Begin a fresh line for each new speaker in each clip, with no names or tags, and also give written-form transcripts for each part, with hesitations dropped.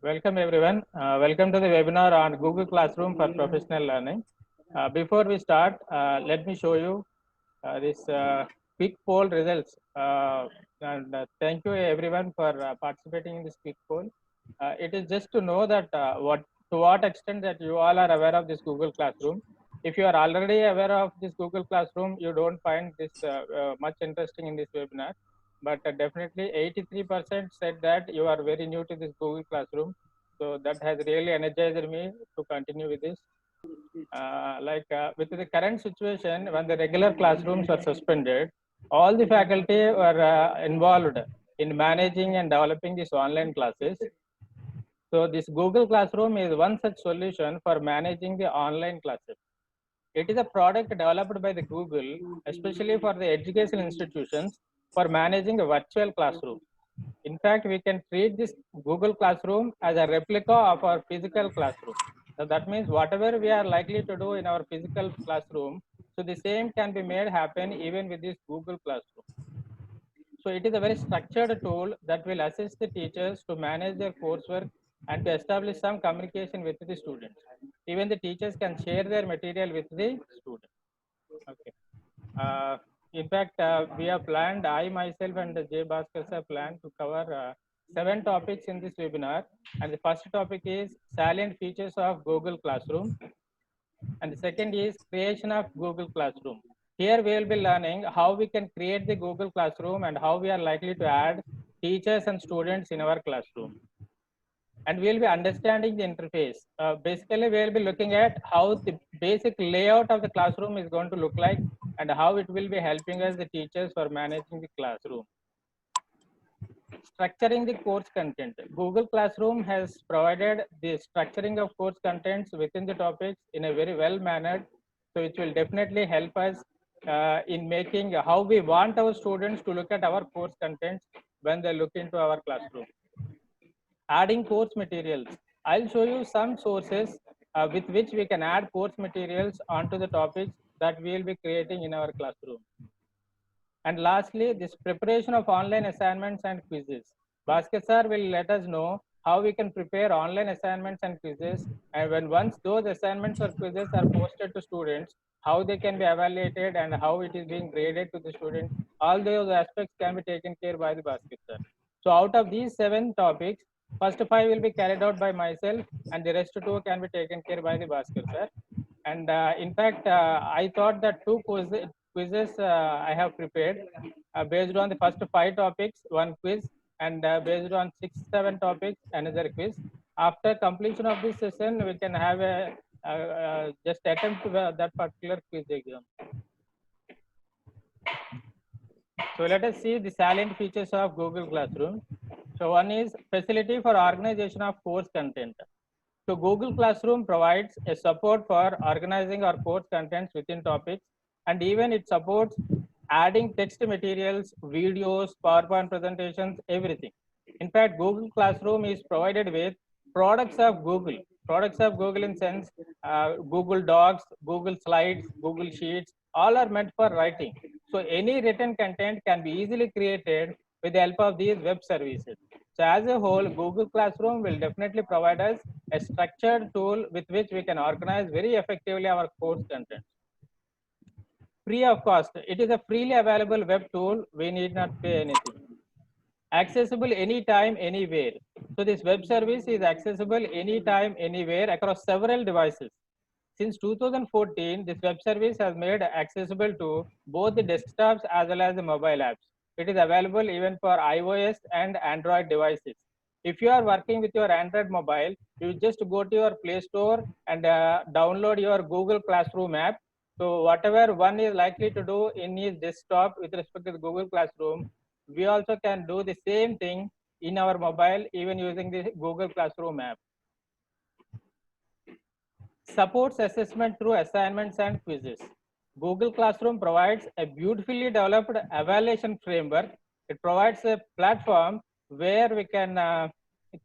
Welcome everyone. Welcome to the webinar on Google Classroom for Professional Learning. Before we start, let me show you this quick poll results. And thank you everyone for participating in this quick poll. It is just to know that to what extent that you all are aware of this Google Classroom. If you are already aware of this Google Classroom, you don't find this much interesting in this webinar. But definitely 83% said that you are very new to this Google Classroom. So that has really energized me to continue with this. With the current situation, when the regular classrooms were suspended, all the faculty were involved in managing and developing these online classes. So this Google Classroom is one such solution for managing the online classes. It is a product developed by the Google, especially for the educational institutions for managing a virtual classroom. In fact, we can treat this Google Classroom as a replica of our physical classroom. So that means whatever we are likely to do in our physical classroom, so the same can be made happen even with this Google Classroom. So it is a very structured tool that will assist the teachers to manage their coursework and to establish some communication with the students. Even the teachers can share their material with the students. Okay. In fact, we have planned, I myself and Jay Bhaskar have planned to cover 7 topics in this webinar. And the first topic is salient features of Google Classroom. And the second is creation of Google Classroom. Here we will be learning how we can create the Google Classroom and how we are likely to add teachers and students in our classroom. And we will be understanding the interface. Basically, we will be looking at how the basic layout of the classroom is going to look like and how it will be helping us, the teachers, for managing the classroom. Structuring the course content. Google Classroom has provided the structuring of course contents within the topics in a very well mannered, so it will definitely help us in making how we want our students to look at our course contents when they look into our classroom. Adding course materials. I'll show you some sources with which we can add course materials onto the topics that we will be creating in our classroom. And lastly, this preparation of online assignments and quizzes. Bhaskar sir will let us know how we can prepare online assignments and quizzes, and when once those assignments or quizzes are posted to students, how they can be evaluated and how it is being graded to the students. All those aspects can be taken care by the Bhaskar sir. So out of these 7 topics, first 5 will be carried out by myself, and the rest 2 can be taken care by the Bhaskar sir. And in fact, I thought that 2 quizzes I have prepared based on the first 5 topics, 1 quiz, and based on 6, 7 topics, another quiz. After completion of this session, we can have a just attempt that particular quiz exam. So let us see the salient features of Google Classroom. So one is facility for organization of course content. So Google Classroom provides a support for organizing our course contents within topics, and even it supports adding text materials, videos, PowerPoint presentations, everything. In fact, Google Classroom is provided with products of Google. Products of Google in sense, Google Docs, Google Slides, Google Sheets, all are meant for writing. So any written content can be easily created with the help of these web services. So as a whole, Google Classroom will definitely provide us a structured tool with which we can organize very effectively our course content. Free of cost. It is a freely available web tool. We need not pay anything. Accessible anytime, anywhere. So this web service is accessible anytime, anywhere across several devices. Since 2014, this web service has made accessible to both the desktops as well as the mobile apps. It is available even for iOS and Android devices. If you are working with your Android mobile, you just go to your Play Store and download your Google Classroom app. So whatever one is likely to do in his desktop with respect to the Google Classroom, we also can do the same thing in our mobile, even using the Google Classroom app. Supports assessment through assignments and quizzes. Google Classroom provides a beautifully developed evaluation framework. It provides a platform where we can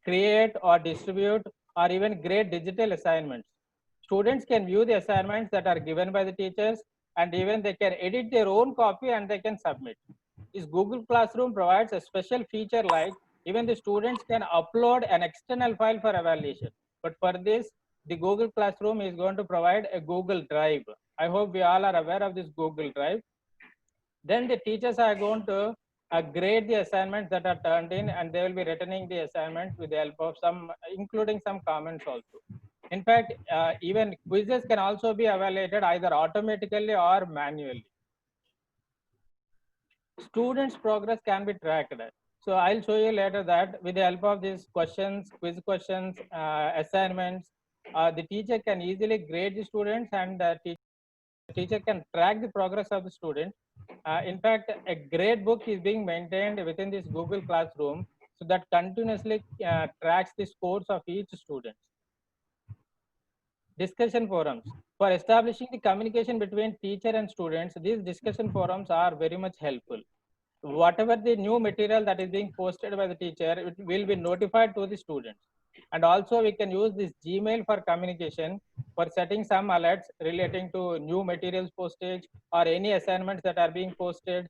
create or distribute or even grade digital assignments. Students can view the assignments that are given by the teachers, and even they can edit their own copy and they can submit. This Google Classroom provides a special feature like even the students can upload an external file for evaluation. But for this, the Google Classroom is going to provide a Google Drive. I hope we all are aware of this Google Drive. Then the teachers are going to grade the assignments that are turned in, and they will be returning the assignment with the help of some, including some comments also. In fact, even quizzes can also be evaluated either automatically or manually. Students' progress can be tracked. So I'll show you later that with the help of these questions, quiz questions, assignments, the teacher can easily grade the students, and the teacher can track the progress of the student. In fact, a grade book is being maintained within this Google Classroom, so that continuously tracks the scores of each student. Discussion forums. For establishing the communication between teacher and students, these discussion forums are very much helpful. Whatever the new material that is being posted by the teacher, it will be notified to the students. And also we can use this Gmail for communication, for setting some alerts relating to new materials postage or any assignments that are being posted,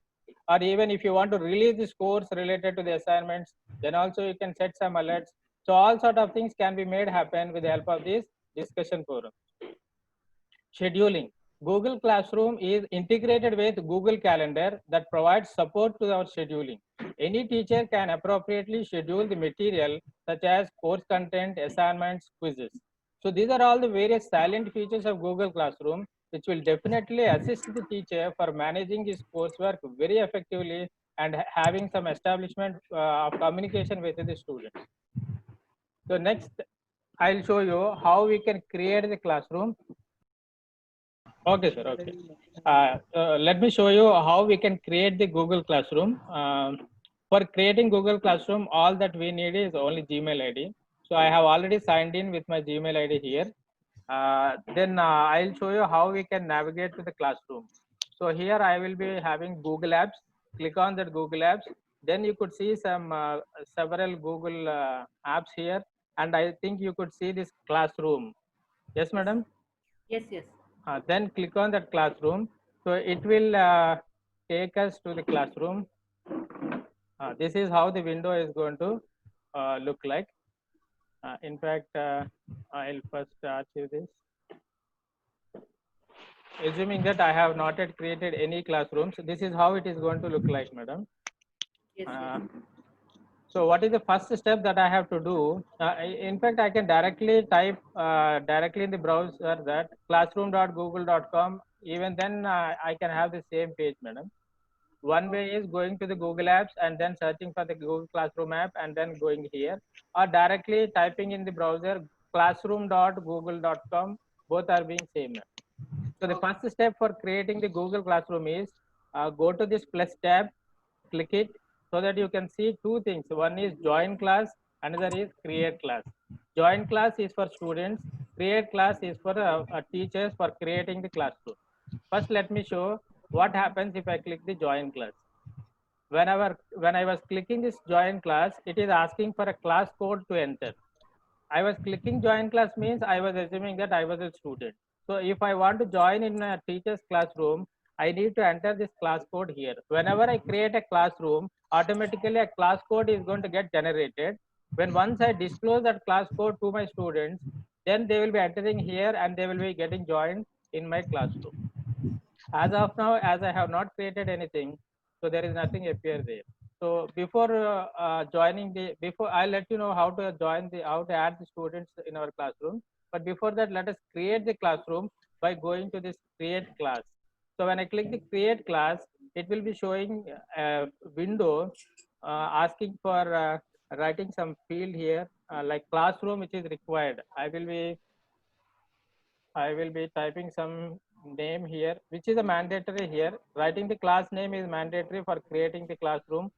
or even if you want to release the scores related to the assignments, then also you can set some alerts. So all sort of things can be made happen with the help of this discussion forum. Scheduling. Google Classroom is integrated with Google Calendar that provides support to our scheduling. Any teacher can appropriately schedule the material such as course content, assignments, quizzes. So these are all the various silent features of Google Classroom, which will definitely assist the teacher for managing his coursework very effectively and having some establishment of communication with the students. So next, I'll show you how we can create the classroom. Okay, sir. Okay. Let me show you how we can create the Google Classroom. For creating Google Classroom, all that we need is only Gmail ID. So I have already signed in with my Gmail ID here. Then I'll show you how we can navigate to the classroom. So here I will be having Google Apps. Click on that Google Apps. Then you could see some several Google apps here, and I think you could see this classroom. Yes, madam.
Yes, yes.
Then click on that classroom. So it will take us to the classroom. This is how the window is going to look like. In fact, I'll first achieve this. Assuming that I have not yet created any classrooms, this is how it is going to look like, madam.
Yes, yes.
So what is the first step that I have to do? In fact, I can directly type directly in the browser that classroom.google.com. Even then, I can have the same page, madam. One way is going to the Google Apps and then searching for the Google Classroom app and then going here, or directly typing in the browser classroom.google.com. Both are being same. So the first step for creating the Google Classroom is go to this plus tab, click it, so that you can see two things. One is join class, another is create class. Join class is for students, create class is for teachers for creating the classroom. First, let me show what happens if I click the join class. When I was clicking this join class, it is asking for a class code to enter. I was clicking join class means I was assuming that I was a student. So if I want to join in a teacher's classroom, I need to enter this class code here. Whenever I create a classroom, automatically a class code is going to get generated. When once I disclose that class code to my students, then they will be entering here and they will be getting joined in my classroom. As of now, as I have not created anything, so there is nothing appear there. So before before I'll let you know how to how to add the students in our classroom. But before that, let us create the classroom by going to this create class. So when I click the create class, it will be showing a window asking for writing some field here like classroom, which is required. I will be typing some name here, which is a mandatory here. Writing the class name is mandatory for creating the classroom.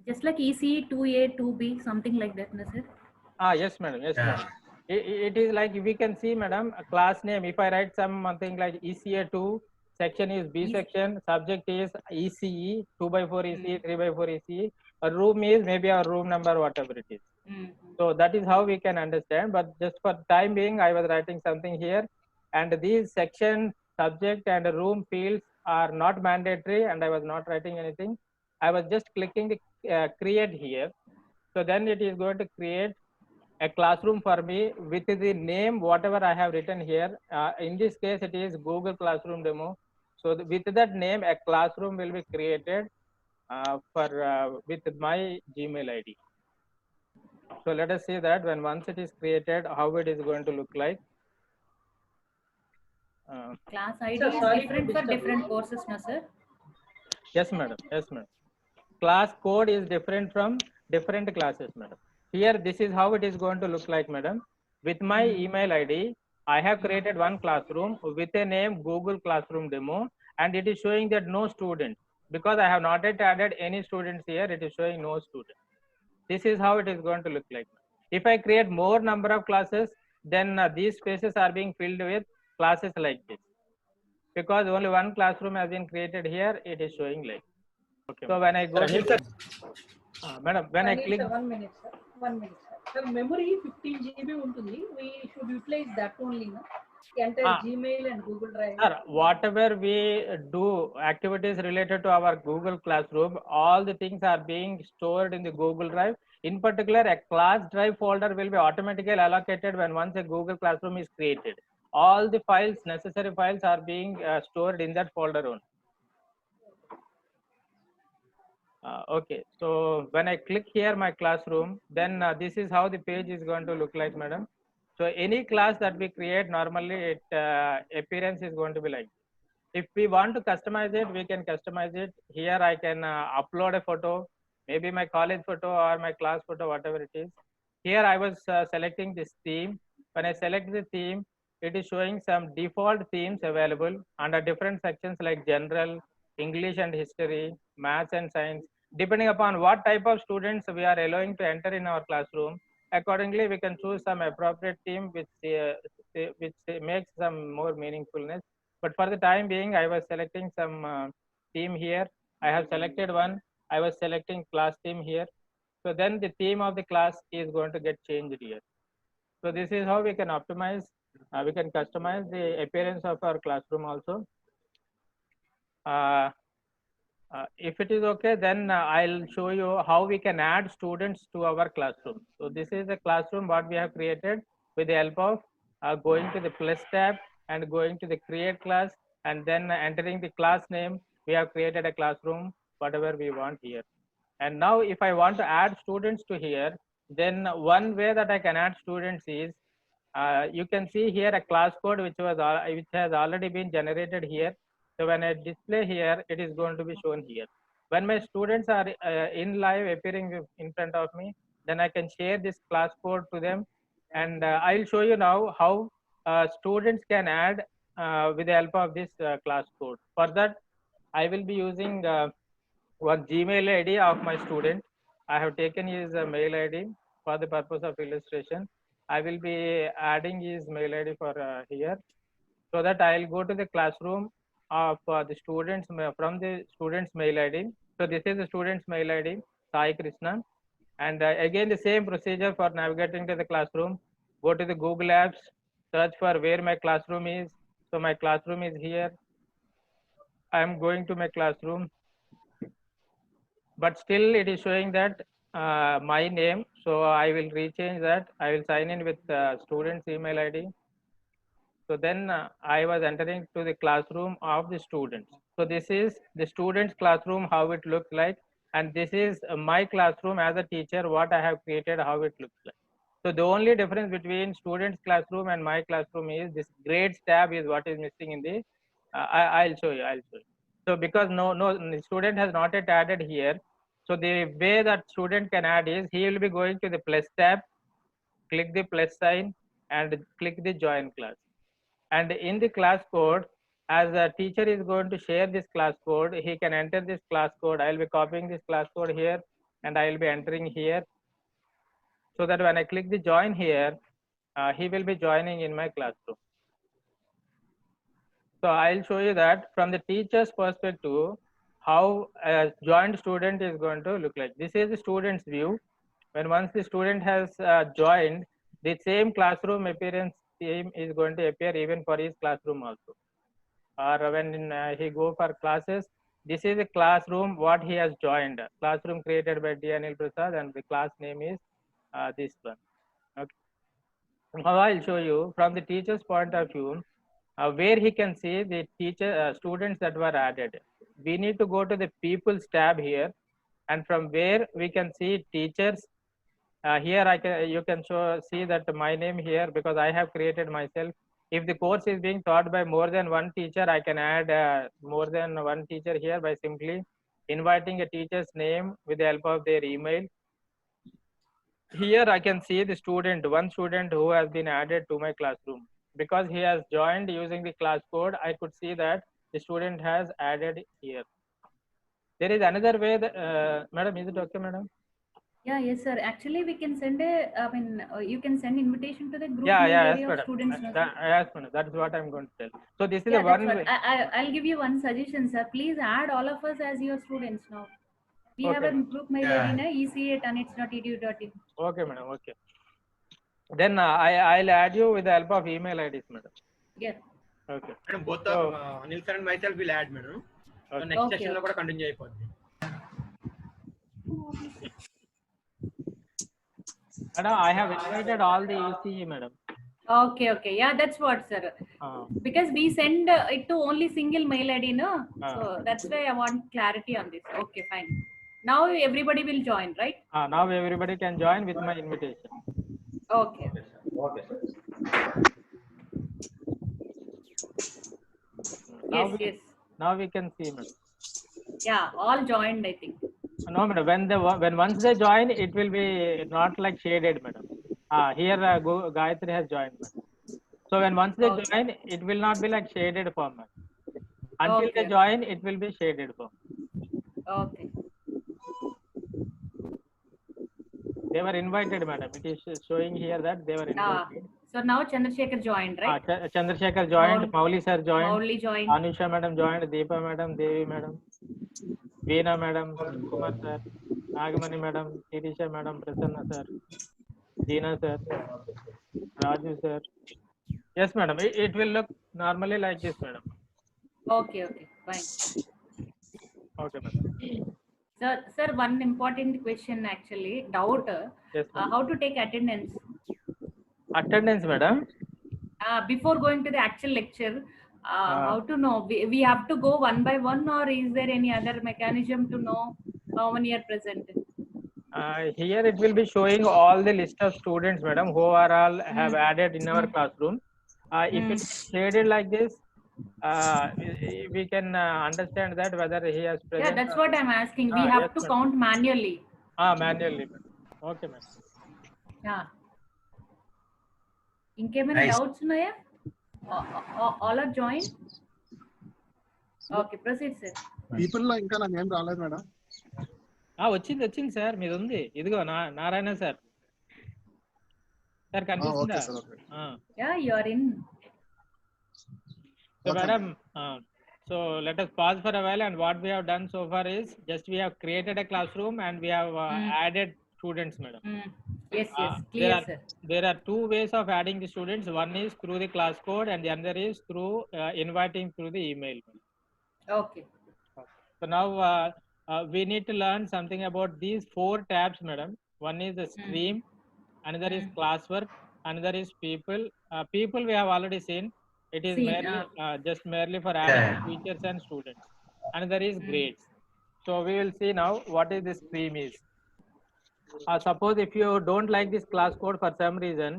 Just like ECE 2A, 2B, something like that, no, sir?
Yes, madam. Yes, madam. It is like we can see, madam, a class name. If I write something like ECA 2, section is B section, subject is ECE, 2x4 ECE, 3x4 ECE. A room is maybe our room number, whatever it is. So that is how we can understand. But just for time being, I was writing something here. And these section, subject, and room fields are not mandatory, and I was not writing anything. I was just clicking the create here. So then it is going to create a classroom for me with the name whatever I have written here. In this case, it is Google Classroom demo. So with that name, a classroom will be created with my Gmail ID. So let us see that when once it is created, how it is going to look like.
Class ID
Sir,
is
sorry to
different for
disturb you.
different courses, no, sir?
Yes, madam. Yes, madam. Class code is different from different classes, madam. Here, this is how it is going to look like, madam. With my email ID, I have created one classroom with a name Google Classroom Demo, and it is showing that no students. Because I have not yet added any students here, it is showing no students. This is how it is going to look like. If I create more number of classes, then these spaces are being filled with classes like this. Because only one classroom has been created here, it is showing like. Okay. So when I go to, madam, when I click,
sir, 1 minute, sir. 1 minute, sir. Sir, memory 15 GB ఉంటుంది. We should utilize that only, no? Enter Gmail and Google Drive.
sir, whatever we do activities related to our Google Classroom, all the things are being stored in the Google Drive. In particular, a class drive folder will be automatically allocated when once a Google Classroom is created. All the files, necessary files are being stored in that folder only. Okay, so when I click here my classroom, then this is how the page is going to look like, madam. So any class that we create, normally it appearance is going to be like. If we want to customize it, we can customize it. Here I can upload a photo, maybe my college photo or my class photo, whatever it is. Here I was selecting this theme. When I select the theme, it is showing some default themes available under different sections like general, English and history, maths and science. Depending upon what type of students we are allowing to enter in our classroom, accordingly we can choose some appropriate theme which makes some more meaningfulness. But for the time being, I was selecting some theme here. I have selected one. I was selecting class theme here. So then the theme of the class is going to get changed here. So this is how we can optimize, we can customize the appearance of our classroom also. If it is okay, then I'll show you how we can add students to our classroom. So this is a classroom what we have created with the help of going to the plus tab and going to the create class and then entering the class name. We have created a classroom, whatever we want here. And now if I want to add students to here, then one way that I can add students is, you can see here a class code which has already been generated here. So when I display here, it is going to be shown here. When my students are in live appearing in front of me, then I can share this class code to them. And I'll show you now how students can add with the help of this class code. For that, I will be using one Gmail ID of my student. I have taken his mail ID for the purpose of illustration. I will be adding his mail ID for here, so that I'll go to the classroom of the students from the student's mail ID. So this is the student's mail ID, Sai Krishna. And again, the same procedure for navigating to the classroom. Go to the Google Apps, search for where my classroom is. So my classroom is here. I'm going to my classroom, but still it is showing that my name. So I will rechange that. I will sign in with student's email ID. So then I was entering to the classroom of the students. So this is the students' classroom, how it looks like. And this is my classroom as a teacher, what I have created, how it looks like. So the only difference between students' classroom and my classroom is this grades tab is what is missing in the, I'll show you. So because no student has not yet added here. So the way that student can add is, he will be going to the plus tab, click the plus sign and click the join class. And in the class code, as a teacher is going to share this class code, he can enter this class code. I'll be copying this class code here and I'll be entering here, so that when I click the join here, he will be joining in my classroom. So I'll show you that from the teacher's perspective, how a joined student is going to look like. This is the student's view. When once the student has joined, the same classroom appearance theme is going to appear even for his classroom also. Or when he go for classes, this is a classroom what he has joined. Classroom created by D. Anil Prasad, and the class name is this one. Okay. Now I'll show you from the teacher's point of view where he can see the teacher students that were added. We need to go to the people's tab here, and from where we can see teachers. Here you can see that my name here because I have created myself. If the course is being taught by more than one teacher, I can add more than one teacher here by simply inviting a teacher's name with the help of their email. Here I can see the student, one student who has been added to my classroom. Because he has joined using the class code, I could see that the student has added here. There is another way that, madam, is it okay, madam?
Yeah, yes, sir. Actually, we can send you can send invitation to the group
Yeah,
mail
yes,
area of
madam.
students. No, sir?
Yes, madam. That is what I'm going to tell. So this is
Yeah,
the
that's
one
what
way.
I'll give you one suggestion, sir. Please add all of us as your students now. We have
Okay,
a group mail ID na ec@tanits.edu.in.
Okay, madam. Okay. Then I'll add you with the help of email IDs, madam.
Yeah.
Okay.
Madam, both
So-
Anil sir and myself will add, madam. So
Okay.
next
Okay,
session lo kuda continue అయిపోద్ది.
Madam, I have invited all the ECE, madam.
Okay, okay. Yeah, that's what, sir. Because we send it to only single mail ID, no? So that's why I want clarity on this. Okay, fine. Now everybody will join, right?
Now everybody can join with my invitation.
Okay.
Okay.
Yes, yes.
Now we can see, madam.
Yeah, all joined, I think.
No, madam. When once they join, it will be not like shaded, madam. Here Gayatri has joined, madam. So when once they
Okay.
join, it will not be like shaded format. Until
Okay.
they join, it will be shaded form.
Okay.
They were invited, madam. It is showing here that they were invited.
So now Chandrasekhar joined, right?
Chandrasekhar joined, Mauli sir joined,
Mauli joined.
Anusha madam joined, Deepa madam, Devi madam, Veena madam, Kumar sir, Nagamani madam, Tirisha madam, Prasanna sir, Deena sir, Raju sir. Yes, madam. It will look normally like this, madam.
Okay, okay, fine.
Okay, madam.
Sir, one important question actually, doubt.
Yes, madam.
How to take attendance?
Attendance, madam.
Before going to the actual lecture, how to know? We have to go one by one, or is there any other mechanism to know how many are present?
Here it will be showing all the list of students, madam, who are all have added in our classroom. If it's shaded like this, we can understand that whether he has present.
Yeah, that's what I'm asking. We have
yes,
to
madam.
count manually.
Manually, madam. Okay, madam.
Yeah. ఇంకేమైనా doubts ఉన్నాయా? All are joined? Okay, proceed, sir.
People లో ఇంకా నాకు ఏం రాలేదు madam.
వచ్చింది sir, మీది ఉంది. ఇదిగో నారాయణ సార్. సార్ కనిపిస్తుందా?
Yeah, you are in.
So, madam, so let us pause for a while, and what we have done so far is just we have created a classroom and we have added students, madam.
Yes, clear, sir.
There are two ways of adding the students. One is through the class code and the other is through inviting through the email.
Okay.
So now we need to learn something about these 4 tabs, madam. One is the stream, another is classwork, another is people. People we have already seen. It is just merely for adding teachers and students. Another is grades. So we will see now what is this stream is. Suppose if you don't like this class code for some reason,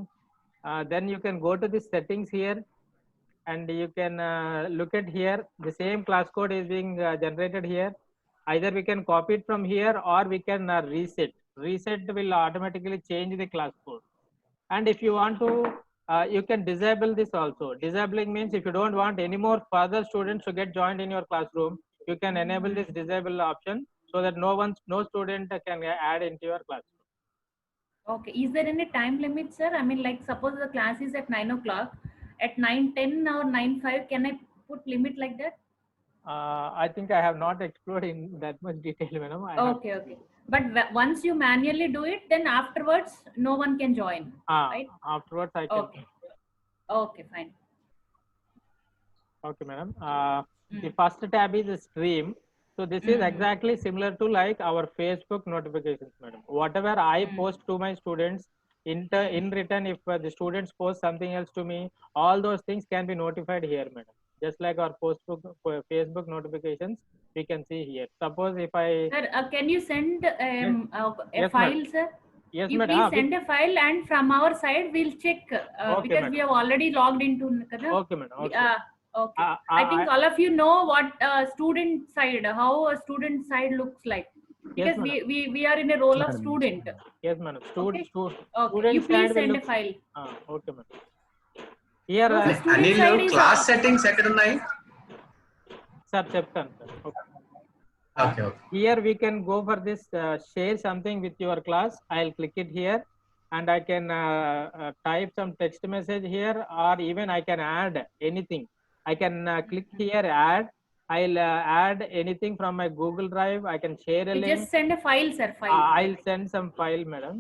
then you can go to the settings here and you can look at here. The same class code is being generated here. Either we can copy it from here or we can reset. Reset will automatically change the class code. And if you want to, you can disable this also. Disabling means if you don't want any more further students to get joined in your classroom, you can enable this disable option so that no student can add into your classroom.
Okay. Is there any time limit, sir? I mean, like suppose the class is at 9 o'clock, at 9:10 or 9:05, can I put limit like that?
I think I have not explored in that much detail, madam.
Okay. But once you manually do it, then afterwards no one can join, right?
Afterwards I can.
Okay, fine.
Okay, madam. The first tab is the stream. So this is exactly similar to like our Facebook notifications, madam. Whatever I post to my students, in return, if the students post something else to me, all those things can be notified here, madam. Just like our Facebook notifications, we can see here. Suppose if I
Sir, can you send a
Yes,
file,
madam.
sir?
Yes,
You
madam.
please send a file, and from our side we'll check
Okay,
because
madam.
we have already logged into.
Okay, madam. Okay.
Okay. I think all of you know what student side, how a student side looks like, because
madam.
we are in a role of student.
Yes, madam.
Okay. Okay.
Student
You please
side will
send a
look.
file.
Okay, madam. Here,
No, the student side
Anil
is
class settings ఎక్కడ ఉన్నాయి?
sir, చెప్తాను, sir. Okay.
Okay okay.
Here we can go for this share something with your class. I'll click it here, and I can type some text message here, or even I can add anything. I can click here, add. I'll add anything from my Google Drive. I can share a
You
link.
just send a file, sir. File.
I'll send some file, madam.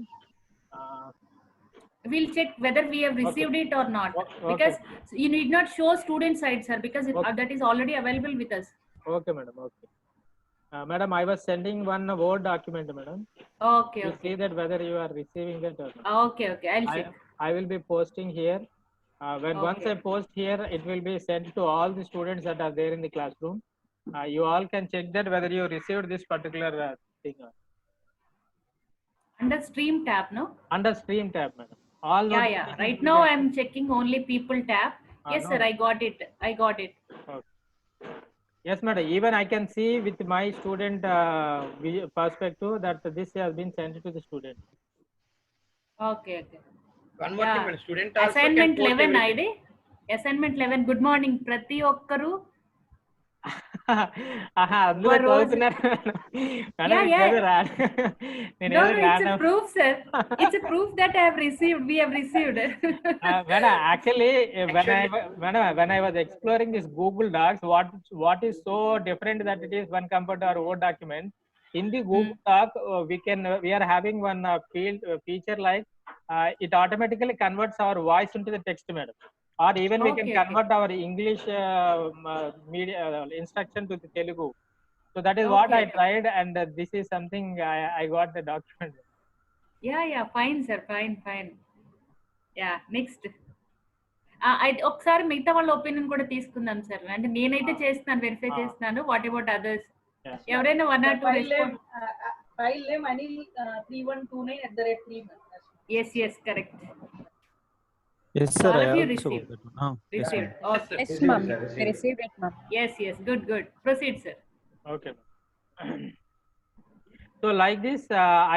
We'll check whether we have received it or not, because you need not show student side, sir, because that is already available with us.
Okay, madam. Okay. Madam, I was sending one Word document, madam.
Okay.
You see that whether you are receiving that or not.
Okay. I'll check.
I will be posting here. Once I post here, it will be sent to all the students that are there in the classroom. You all can check that whether you received this particular thing.
Under stream tab, no?
Under stream tab, madam. All
Yeah. Right now I'm checking only people tab. Yes,
no,
sir. I got it.
Okay. Yes, madam. Even I can see with my student perspective that this has been sent to the student.
Okay.
One more thing, madam. Student also can
Assignment
post
11
everything.
ID. Assignment 11. Good morning. Prati okkaru.
అందులో చదువుతున్నారు.
No, it's a proof, sir. It's a proof that I have received. We have received.
Madam, actually, when I was exploring this Google Docs, what is so different that it is when compared to our Word document. In the Google Doc, we are having one feature like it automatically converts our voice into the text, madam. Or even we can convert our English media instruction to the Telugu. So that is what I tried, and this is something I got the document.
Yeah. Fine, sir. Fine. Yeah. Next. ఒకసారి మిగతా వాళ్ళ opinion కూడా తీసుకుందాం sir. అంటే నేనైతే చేస్తున్నాను, verify చేస్తున్నాను. What about others? ఎవరైనా 1 or 2
file name Anil 3129@3.
Yes, correct.
Yes, sir.
All
I
of you
also
received.
got that one.
Received. Okay.
Yes, ma'am. I received it, ma'am.
Yes. Good. Proceed, sir.
Okay. So like this,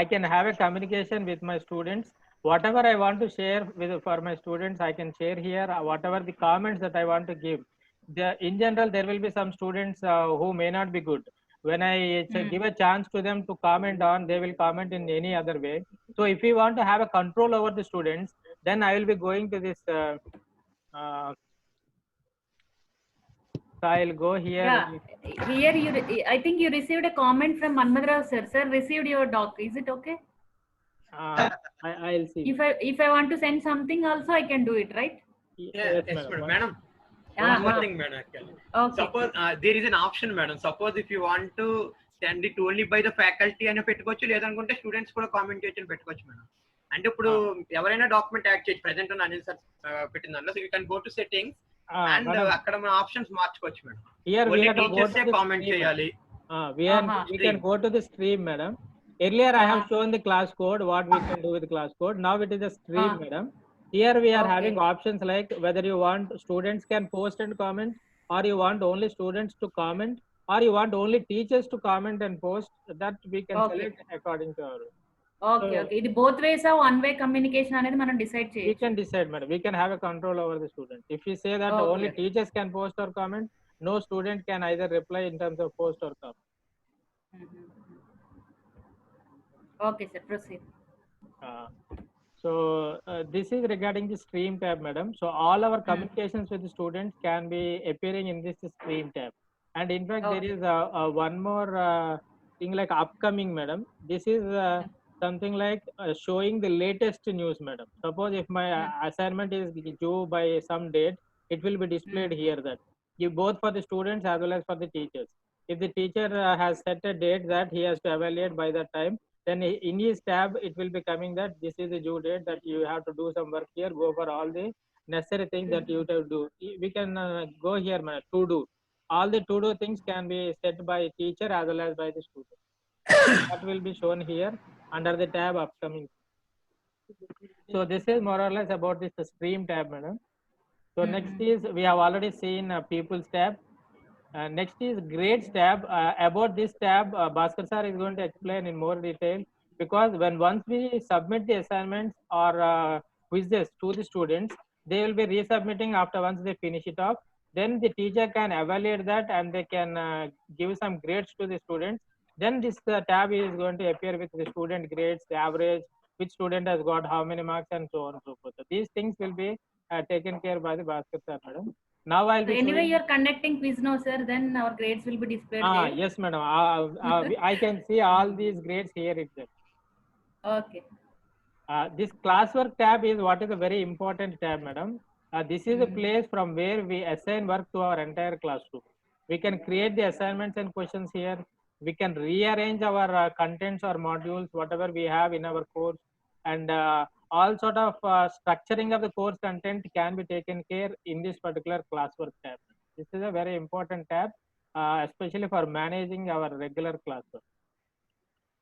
I can have a communication with my students. Whatever I want to share for my students, I can share here. Whatever the comments that I want to give. In general, there will be some students who may not be good. When I give a chance to them to comment on, they will comment in any other way. So if we want to have a control over the students, then I will be going to this. So I'll go here.
Yeah. Here I think you received a comment from Manmadrao sir. Sir received your doc. Is it okay?
I'll see.
If I want to send something also, I can do it, right?
Yes, madam. One more thing, madam. Actually, suppose there is an option, madam. Suppose if you want to send it only by the faculty అని పెట్టుకోవచ్చు, లేదనుకుంటే students కూడా comment చేయొచ్చు పెట్టుకోవచ్చు madam. అంటే ఇప్పుడు ఎవరైనా document add చేయొచ్చు. ప్రెసెంట్ ఉన్న అనిల్ సార్ పెట్టిన దాంట్లో, so you can go to settings and అక్కడ మన ఆప్షన్స్ మార్చుకోవచ్చు madam.
Here we have to go to the
comment చేయాలి.
We can go to the stream, madam. Earlier I have shown the class code, what we can do with the class code. Now it is a stream, madam. Here we are having options like whether you want students can post and comment, or you want only students to comment, or you want only teachers to comment and post. That we can select according to our.
Okay. ఇది both ways ఆ one way communication అనేది మనం decide చేయొచ్చు.
We can decide, madam. We can have a control over the student. If we say that only teachers can post or comment, no student can either reply in terms of post or comment.
Okay, sir. Proceed.
So this is regarding the stream tab, madam. So all our communications with the students can be appearing in this stream tab. And in fact, there is one more thing like upcoming, madam. This is something like showing the latest news, madam. Suppose if my assignment is due by some date, it will be displayed here that both for the students as well as for the teachers. If the teacher has set a date that he has to evaluate by that time, then in his tab it will be coming that this is the due date that you have to do some work here. Go for all the necessary things that you have to do. We can go here to do. All the to do things can be set by teacher as well as by the student. That will be shown here under the tab upcoming. So this is more or less about this stream tab, madam. So next is, we have already seen people's tab. Next is grades tab. About this tab, Bhaskar sir is going to explain in more detail, because once we submit the assignments or quizzes to the students, they will be resubmitting after once they finish it off. Then the teacher can evaluate that and they can give some grades to the students. Then this tab is going to appear with the student grades, the average, which student has got how many marks, and so on and so forth. So these things will be taken care by the Bhaskar sir, madam. Now I'll be
Anyway,
showing...
you're conducting quiz now, sir. Then our grades will be displayed there.
Yes, madam. I can see all these grades here itself.
Okay.
This classwork tab is what is a very important tab, madam. This is a place from where we assign work to our entire classroom. We can create the assignments and questions here. We can rearrange our contents or modules, whatever we have in our course, and all sort of structuring of the course content can be taken care in this particular classwork tab. This is a very important tab, especially for managing our regular classwork.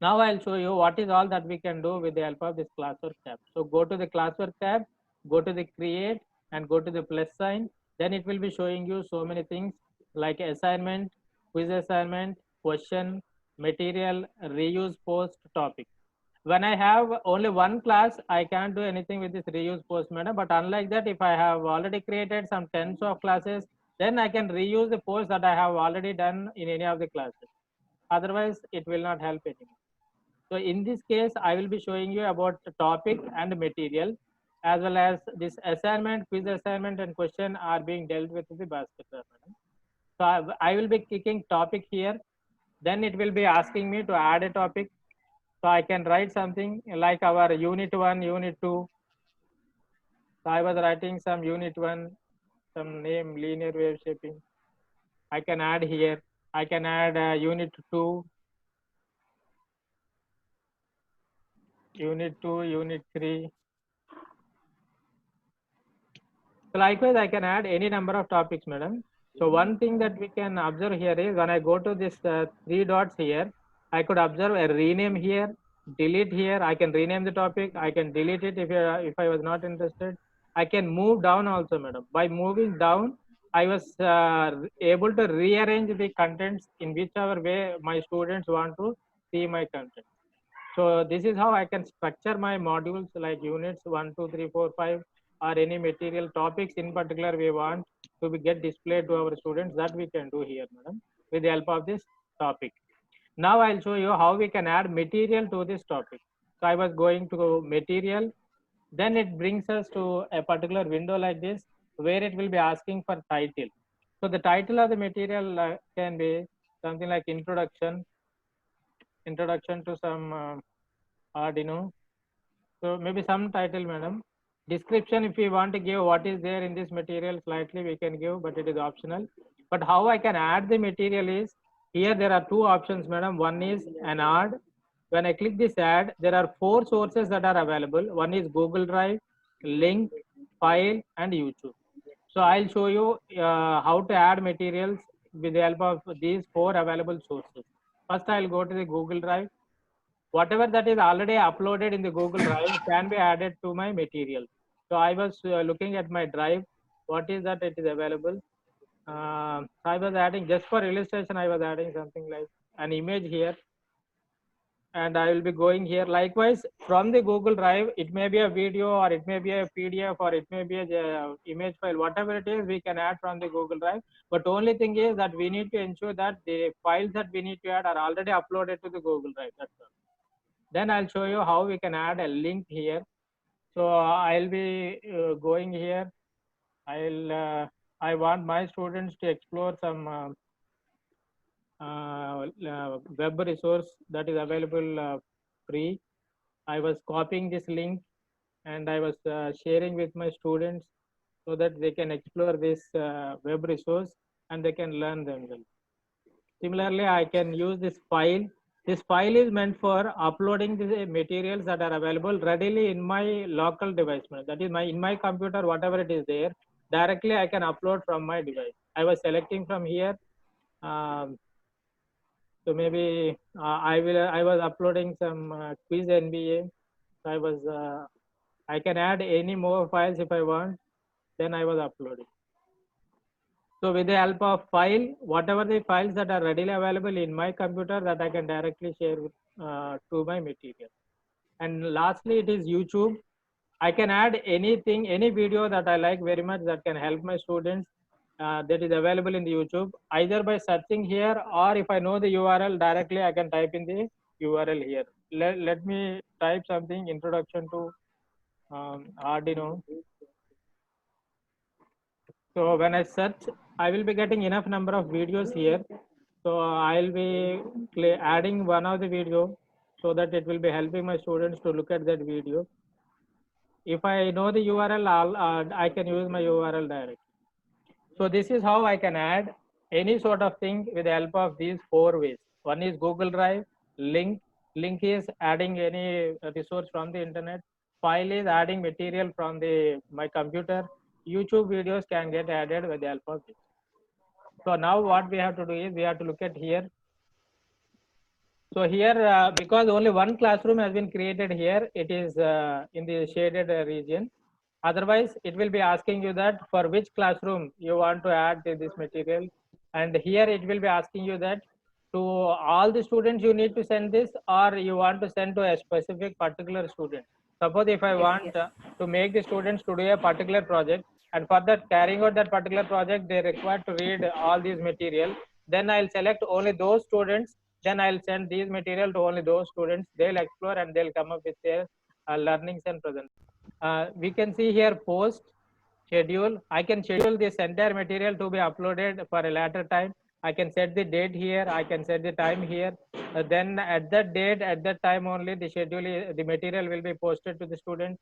Now I'll show you what is all that we can do with the help of this classwork tab. So go to the classwork tab, go to the create and go to the plus sign. Then it will be showing you so many things like assignment, quiz assignment, question, material, reuse post, topic. When I have only one class, I can't do anything with this reuse post, madam. But unlike that, if I have already created some tens of classes, then I can reuse the post that I have already done in any of the classes. Otherwise, it will not help anymore. So in this case, I will be showing you about the topic and material, as well as this assignment, quiz assignment and question are being dealt with the Bhaskar sir, madam. So I will be clicking topic here. Then it will be asking me to add a topic. So I can write something like our unit 1, unit 2. So I was writing some unit 1, some name, linear wave shaping. I can add here. I can add unit 2. Unit 2, unit 3. So likewise, I can add any number of topics, madam. So one thing that we can observe here is when I go to this 3 dots here, I could observe a rename here, delete here. I can rename the topic. I can delete it if I was not interested. I can move down also, madam. By moving down, I was able to rearrange the contents in whichever way my students want to see my content. So this is how I can structure my modules like units 1, 2, 3, 4, 5, or any material topics in particular we want to be get displayed to our students. That we can do here, madam, with the help of this topic. Now I'll show you how we can add material to this topic. So I was going to material, then it brings us to a particular window like this, where it will be asking for title. So the title of the material can be something like introduction to some Arduino. So maybe some title, madam. Description, if we want to give what is there in this material slightly, we can give, but it is optional. But how I can add the material is, here there are two options, madam. One is an add. When I click this add, there are 4 sources that are available. One is Google Drive, link, file, and YouTube. So I'll show you how to add materials with the help of these 4 available sources. First, I'll go to the Google Drive. Whatever that is already uploaded in the Google Drive can be added to my material. So I was looking at my drive, what is that it is available. I was adding, just for illustration, I was adding something like an image here. And I will be going here. Likewise, from the Google Drive, it may be a video or it may be a PDF or it may be a image file, whatever it is, we can add from the Google Drive. But only thing is that we need to ensure that the files that we need to add are already uploaded to the Google Drive. That's all. Then I'll show you how we can add a link here. So I'll be going here. I want my students to explore some web resource that is available free. I was copying this link and I was sharing with my students so that they can explore this web resource and they can learn themselves. Similarly, I can use this file. This file is meant for uploading the materials that are available readily in my local device. That is in my computer, whatever it is there, directly I can upload from my device. I was selecting from here. So maybe I was uploading some quiz NBA. So I can add any more files if I want. Then I was uploading. So with the help of file, whatever the files that are readily available in my computer, that I can directly share with, to my material. And lastly, it is YouTube. I can add anything, any video that I like very much that can help my students, that is available in the YouTube, either by searching here, or if I know the URL directly, I can type in the URL here. Let me type something, introduction to Arduino. So when I search, I will be getting enough number of videos here. So I'll be adding one of the video so that it will be helping my students to look at that video. If I know the URL, I can use my URL directly. So this is how I can add any sort of thing with the help of these 4 ways. One is Google Drive, link is adding any resource from the internet, file is adding material from my computer, YouTube videos can get added with the help of this. So now what we have to do is we have to look at here. So here, because only one classroom has been created here, it is in the shaded region. Otherwise, it will be asking you that for which classroom you want to add this material. And here it will be asking you that to all the students you need to send this, or you want to send to a specific particular student. Suppose if I want to make the students to do a particular project, and for that carrying out that particular project, they require to read all these material, then I'll select only those students, then I'll send these material to only those students. They'll explore and they'll come up with their learnings and present. We can see here post, schedule. I can schedule this entire material to be uploaded for a later time. I can set the date here. I can set the time here. Then at that date, at that time only, the material will be posted to the students.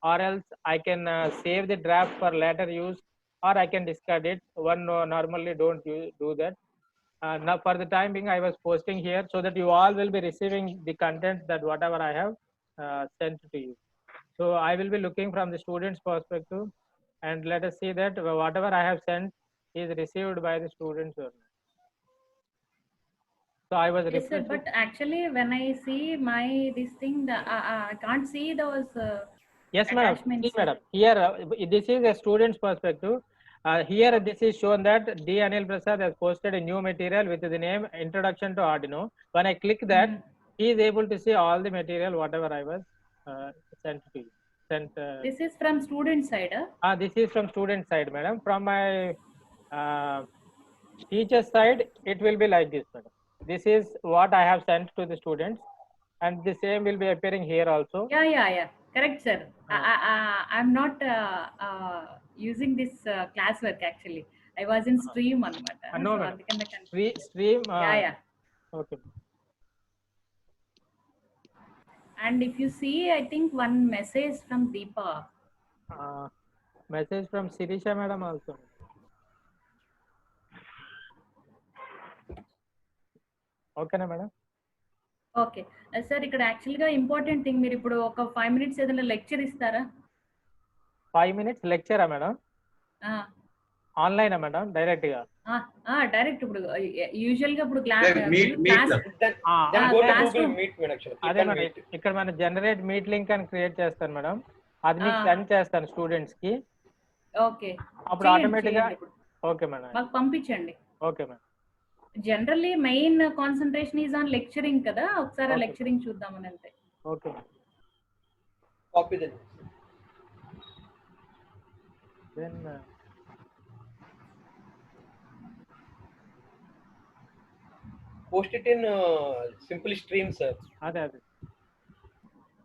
Or else I can save the draft for later use, or I can discard it. One normally don't do that. Now for the time being, I was posting here so that you all will be receiving the content that whatever I have sent to you. So I will be looking from the student's perspective, and let us see that whatever I have sent is received by the students or not. So I was
Yes, sir,
refreshing.
but actually when I see this thing, I can't see those
Yes, madam.
attachments.
See, madam. Here, this is a student's perspective. Here, this is shown that D. Anil Prasad has posted a new material with the name Introduction to Arduino. When I click that, he is able to see all the material, whatever I was sent to you.
This is from student side, huh?
This is from student side, madam. From my teacher side, it will be like this, madam. This is what I have sent to the students, and the same will be appearing here also.
Yeah. Correct, sir. I'm not using this classwork actually. I was in stream anamata.
No,
So
madam.
అందుకని
Stream.
Yeah.
Okay.
And if you see, I think one message from Deepa.
Message from Sirisha madam also. Okay na madam?
Okay sir ఇక్కడ యాక్చువల్గా important thing మీరు ఇప్పుడు ఒక 5 minutes ఏదైనా lecture ఇస్తారా
5 minutes లెక్చరా madam ఆన్లైనా madam direct గా
direct ఇప్పుడు usual గా ఇప్పుడు
అదే మేడం ఇక్కడ మనం జనరేట్ మీట్ లింక్ అని క్రియేట్ చేస్తాను మేడం అది మీకు సెండ్ చేస్తాను స్టూడెంట్స్ కి
ఓకే
అప్పుడు ఆటోమేటిక్ గా ఓకే మేడం
మాకు పంపించండి
okay madam
generally main concentration is on lecturing కదా ఒకసారి ఆ లెక్చరింగ్ చూద్దామని అంతే
okay
copy then post it in simple stream sir
అదే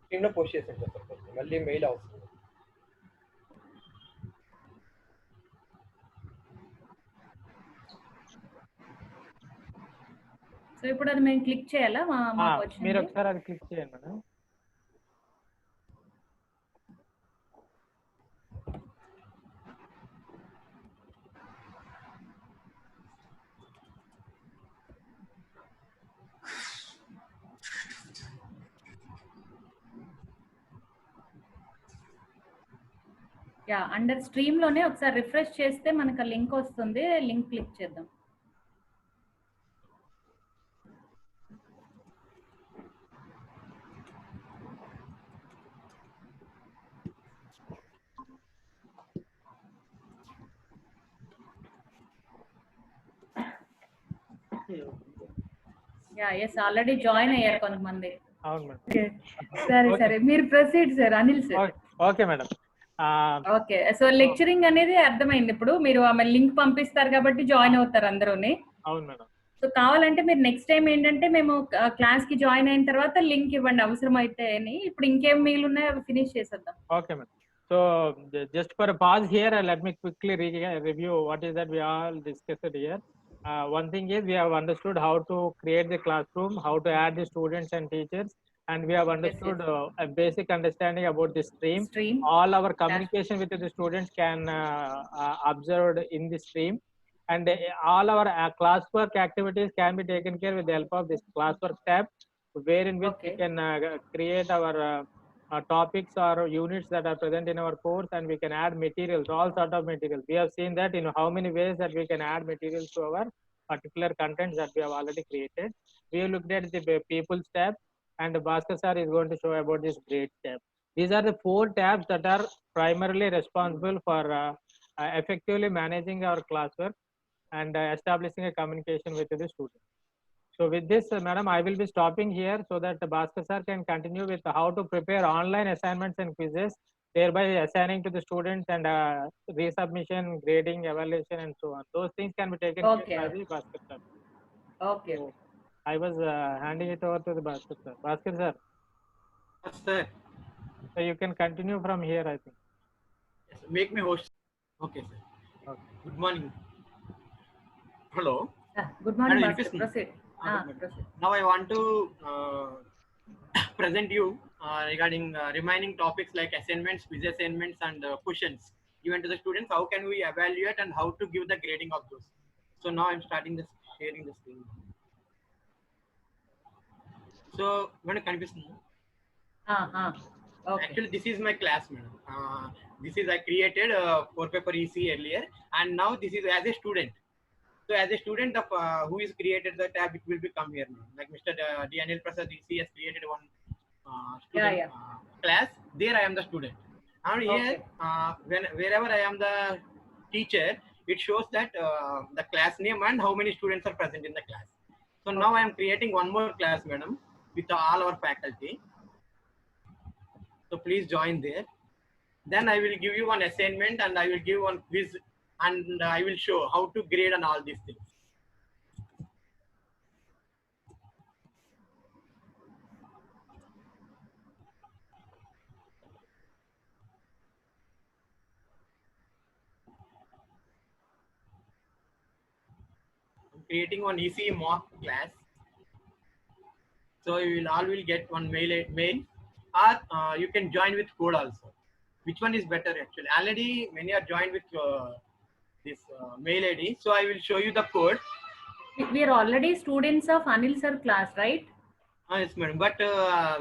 స్ట్రీమ్ లో పోస్ట్ చేసాను సార్ మళ్ళీ మెయిల్ అవసరం
సో ఇప్పుడు అది మేము క్లిక్ చేయాలా
మీరు ఒకసారి అది క్లిక్ చేయండి మేడం
యా అండర్ స్ట్రీమ్ లోనే ఒకసారి రిఫ్రెష్ చేస్తే మనకు లింక్ వస్తుంది, లింక్ క్లిక్ చేద్దాం. యా ఎస్ ఆల్రెడీ జాయిన్ అయ్యారు కొంతమంది.
అవును మేడం.
సరే
Okay.
సరే మీరు proceed sir Anil sir.
Okay madam.
Okay so lecturing అనేది అర్థమైంది. ఇప్పుడు మీరు ఆమె లింక్ పంపిస్తారు కాబట్టి జాయిన్ అవుతారు అందరూని.
అవును మేడం.
సో కావాలంటే మీరు నెక్స్ట్ టైం ఏంటంటే మేము క్లాస్ కి జాయిన్ అయిన తర్వాత లింక్ ఇవ్వండి అవసరం అయితే అని. ఇప్పుడు ఇంకేం మిగిలి ఉన్నాయో అవి ఫినిష్ చేసేద్దాం.
Okay, madam. So just for a pause here, let me quickly review what is that we all discussed here. One thing is we have understood how to create the classroom, how to add the students and teachers, and we have understood a basic understanding about the stream. All our communication with the students can observed in the stream, and all our classwork activities can be taken care with the help of this classwork tab, wherein which we can create our topics or units that are present in our course, and we can add materials, all sort of materials. We have seen that in how many ways that we can add materials to our particular contents that we have already created. We have looked at the people's tab, and Bhaskar sir is going to show about this grades tab. These are the 4 tabs that are primarily responsible for effectively managing our classwork and establishing a communication with the students. So with this, madam, I will be stopping here so that Bhaskar sir can continue with how to prepare online assignments and quizzes, thereby assigning to the students and resubmission, grading, evaluation, and so on. Those things can be taken care by the Bhaskar sir.
Okay.
So I was handing it over to the Bhaskar sir. Bhaskar sir.
Yes, sir.
So you can continue from here, I think.
Yes, make me host. Okay, sir.
Okay.
Good morning. Hello.
Good morning,
Madam,
Bhaskar. Proceed. Proceed.
Now I want to present you regarding remaining topics like assignments, quiz assignments, and questions given to the students. How can we evaluate and how to give the grading of those? So now I'm starting this sharing the screen. So when it can be
Okay.
Actually, this is my class, madam. This is I created 4 paper EC earlier, and now this is as a student. So as a student of who is created the tab, it will become here now. Like Mr. D. Anil Prasad EC has created one student class. There I am the student. And here, wherever I am the teacher, it shows that the class name and how many students are present in the class. So now I am creating one more class, madam, with all our faculty. So please join there. Then I will give you one assignment and I will give one quiz. And I will show how to grade and all these things. I'm creating one EC mock class. So you will all will get one mail, or you can join with code also. Which one is better actually? Already many are joined with this mail ID. So I will show you the code.
We are already students of Anil sir class, right?
Yes, madam. But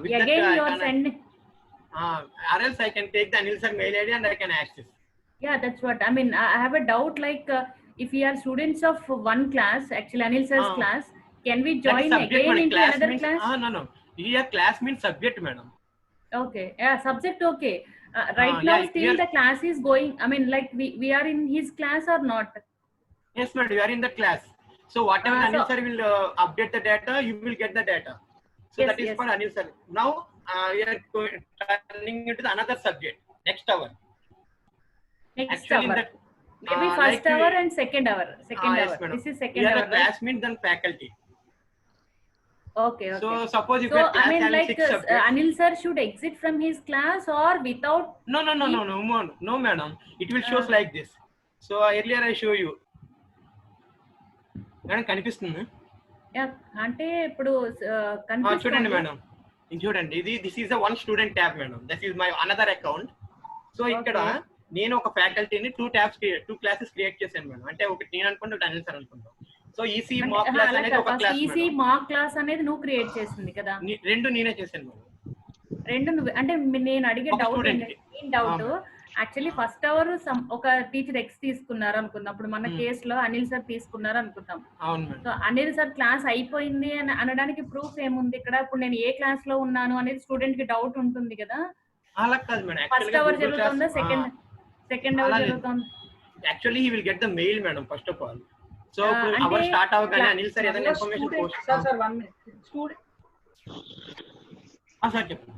with
again
that,
you are sending.
Or else I can take the Anil sir mail ID and I can access.
Yeah, that's what I mean. I have a doubt. Like, if we are students of one class, actually Anil sir's class, can we join again into
class
another
means,
class?
No. Here class means subject, madam.
Okay. Yeah, subject. Okay. Right now, still the class is going. I mean, like we are in his class or not?
Yes, madam. You are in the class. So whatever Anil sir will update the data, you will get the data. So that is for Anil sir. Now we are turning into another subject. Next hour.
Next hour. Maybe first
like
hour and second hour. Second hour.
Yes,
This is second
hour.
Right?
Class means then faculty.
Okay.
So suppose you
so
get class
I mean,
having
like
6 subjects.
Anil sir should exit from his class or without?
No, madam. It will shows like this. So earlier I show you. Madam, కనిపిస్తుంది.
అంటే ఇప్పుడు
చూడండి madam, చూడండి ఇది this is the one student tab madam. This is my another account. So ఇక్కడ నేను ఒక ఫ్యాకల్టీని 2 క్లాసెస్ క్రియేట్ చేశాను మేడం. అంటే ఒకటి నేను అనుకుంటా, ఒకటి అనిల్ సార్ అనుకుంటా. సో ఈసీ మాక్ క్లాస్ అనేది ఒక క్లాస్.
ఈసీ మాక్ క్లాస్ అనేది నువ్వు క్రియేట్ చేసింది కదా?
రెండు నేనే చేశాను మేడం.
రెండు నువ్వు అంటే నేను అడిగే డౌట్ యాక్చువల్లీ ఫస్ట్ అవర్ ఒక టీచర్ ఎక్స్ తీసుకున్నారు అనుకుందాం. అప్పుడు మన కేసులో అనిల్ సార్ తీసుకున్నారు అనుకుందాం.
అవును madam.
So Anil sir class అయిపోయింది అని అనడానికి ప్రూఫ్ ఏముంది ఇక్కడ? ఇప్పుడు నేను ఏ క్లాస్ లో ఉన్నాను అనేది స్టూడెంట్ కి డౌట్ ఉంటుంది కదా.
అలా కాదు మేడం.
ఫస్ట్ అవర్ జరుగుతుందా, సెకండ్ అవర్ జరుగుతుందా?
Actually he will get the mail madam first of all. So our start అవ్వగానే అనిల్ సార్ ఏదైనా information post
sir 1 minute student
sir చెప్పండి.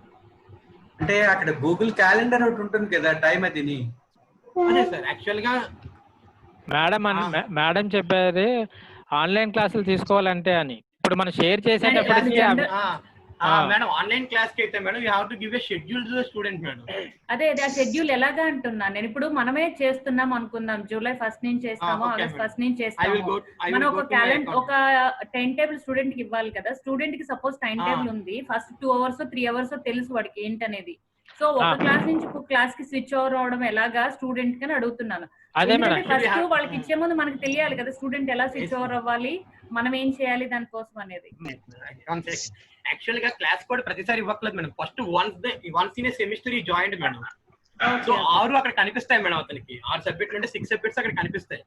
అంటే అక్కడ గూగుల్ క్యాలెండర్ ఒకటి ఉంటుంది కదా టైం అదిని.
అదే సార్ యాక్చువల్ గా
మేడం చెప్పేది ఆన్లైన్ క్లాసులు తీసుకోవాలంటే అని. ఇప్పుడు మనం షేర్ చేసేటప్పటికి
మేడం ఆన్లైన్ క్లాస్ కి అయితే madam you have to give a schedule to the student madam.
అదే ఆ షెడ్యూల్ ఎలాగా అంటున్నాను నేను. ఇప్పుడు మనమే చేస్తున్నాం అనుకుందాం, జూలై 1 నుంచి చేస్తాము, ఆగస్ట్ 1 నుంచి చేస్తాము. మనం ఒక క్యాలెండర్ ఒక టైం టేబుల్ స్టూడెంట్ కి ఇవ్వాలి కదా. స్టూడెంట్ కి సపోజ్ టైం టేబుల్ ఉంది, ఫస్ట్ 2 hours 3 hours తెలుసు వాడికి ఏంటనేది. సో ఒక క్లాస్ నుంచి ఒక క్లాస్ కి స్విచ్ ఓవర్ అవడం ఎలాగా స్టూడెంట్ కి అడుగుతున్నాను. ఫస్ట్ వాళ్ళకి ఇచ్చే ముందు మనకి తెలియాలి కదా స్టూడెంట్ ఎలా స్విచ్ ఓవర్ అవ్వాలి, మనం ఏం చేయాలి దానికోసం అనేది.
యాక్చువల్ గా క్లాస్ కూడా ప్రతిసారి ఇవ్వట్లేదు madam. First ones in a semester ఈ జాయిన్డ్ మేడం. సో 6 అక్కడ కనిపిస్తాయి మేడం. అతనికి 6 సబ్జెక్టులు అంటే 6 సబ్జెక్ట్స్ అక్కడ కనిపిస్తాయి.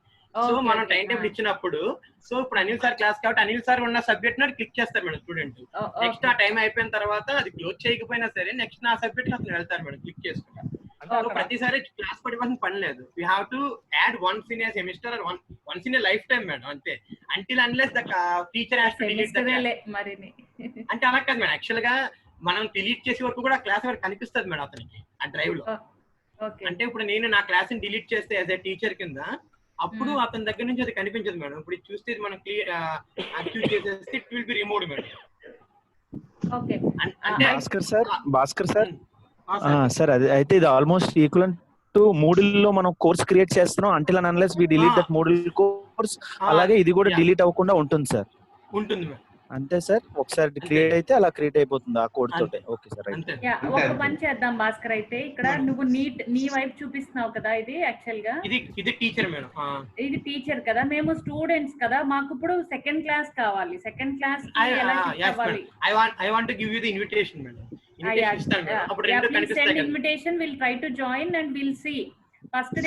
సో మనం టైం టేబుల్ ఇచ్చినప్పుడు సో ఇప్పుడు అనిల్ సార్ క్లాస్ కాబట్టి అనిల్ సార్ ఉన్న సబ్జెక్ట్ నాడు క్లిక్ చేస్తారు మేడం స్టూడెంట్. నెక్స్ట్ ఆ టైం అయిపోయిన తర్వాత అది క్లోజ్ చేయకపోయినా సరే నెక్స్ట్ నా సబ్జెక్ట్ అతను వెళ్తారు మేడం క్లిక్ చేసుకుంటారు. ప్రతిసారి క్లాస్ పడిపోవాల్సిన పని లేదు. We have to add once in a semester or once in a life time madam అంతే. Until unless the teacher has to delete అంటే అలా కాదు మేడం. యాక్చువల్ గా మనం డిలీట్ చేసే వరకు కూడా క్లాస్ వరకు కనిపిస్తుంది మేడం అతనికి ఆ డ్రైవ్ లో. అంటే ఇప్పుడు నేను నా క్లాస్ ని డిలీట్ చేస్తే యాజ్ ఎ టీచర్ కింద అప్పుడు అతని దగ్గర నుంచి అది కనిపించదు మేడం. ఇప్పుడు చూస్తే మనం క్లియర్ యాక్టివ్ చేసేస్తే it will be removed madam.
అంటే భాస్కర్ సార్ సార్ అది అయితే ఇది ఆల్మోస్ట్ ఈక్వలెంట్ టు మూడిల్లో మనం కోర్స్ క్రియేట్ చేస్తున్నాం until and unless we delete that Moodle course. అలాగే ఇది కూడా డిలీట్ అవ్వకుండా ఉంటుంది సార్.
ఉంటుంది మేడం
అంతే సార్. ఒకసారి క్రియేట్ అయితే అలా క్రియేట్ అయిపోతుంది ఆ కోడ్ తోటే. Okay sir.
ఒక పని చేద్దాం భాస్కర్. అయితే ఇక్కడ నువ్వు నీ వైపు చూపిస్తున్నావు కదా, ఇది యాక్చువల్ గా
ఇది టీచర్ మేడం. ఇది
టీచర్ కదా, మేము స్టూడెంట్స్ కదా. మాకు ఇప్పుడు సెకండ్ క్లాస్ కావాలి. Second class
I want to give you the invitation madam. Invitation ఇస్తాను మేడం. అప్పుడు రెండు కనిపిస్తాయి కదా.
Invitation will try to join and we'll see. First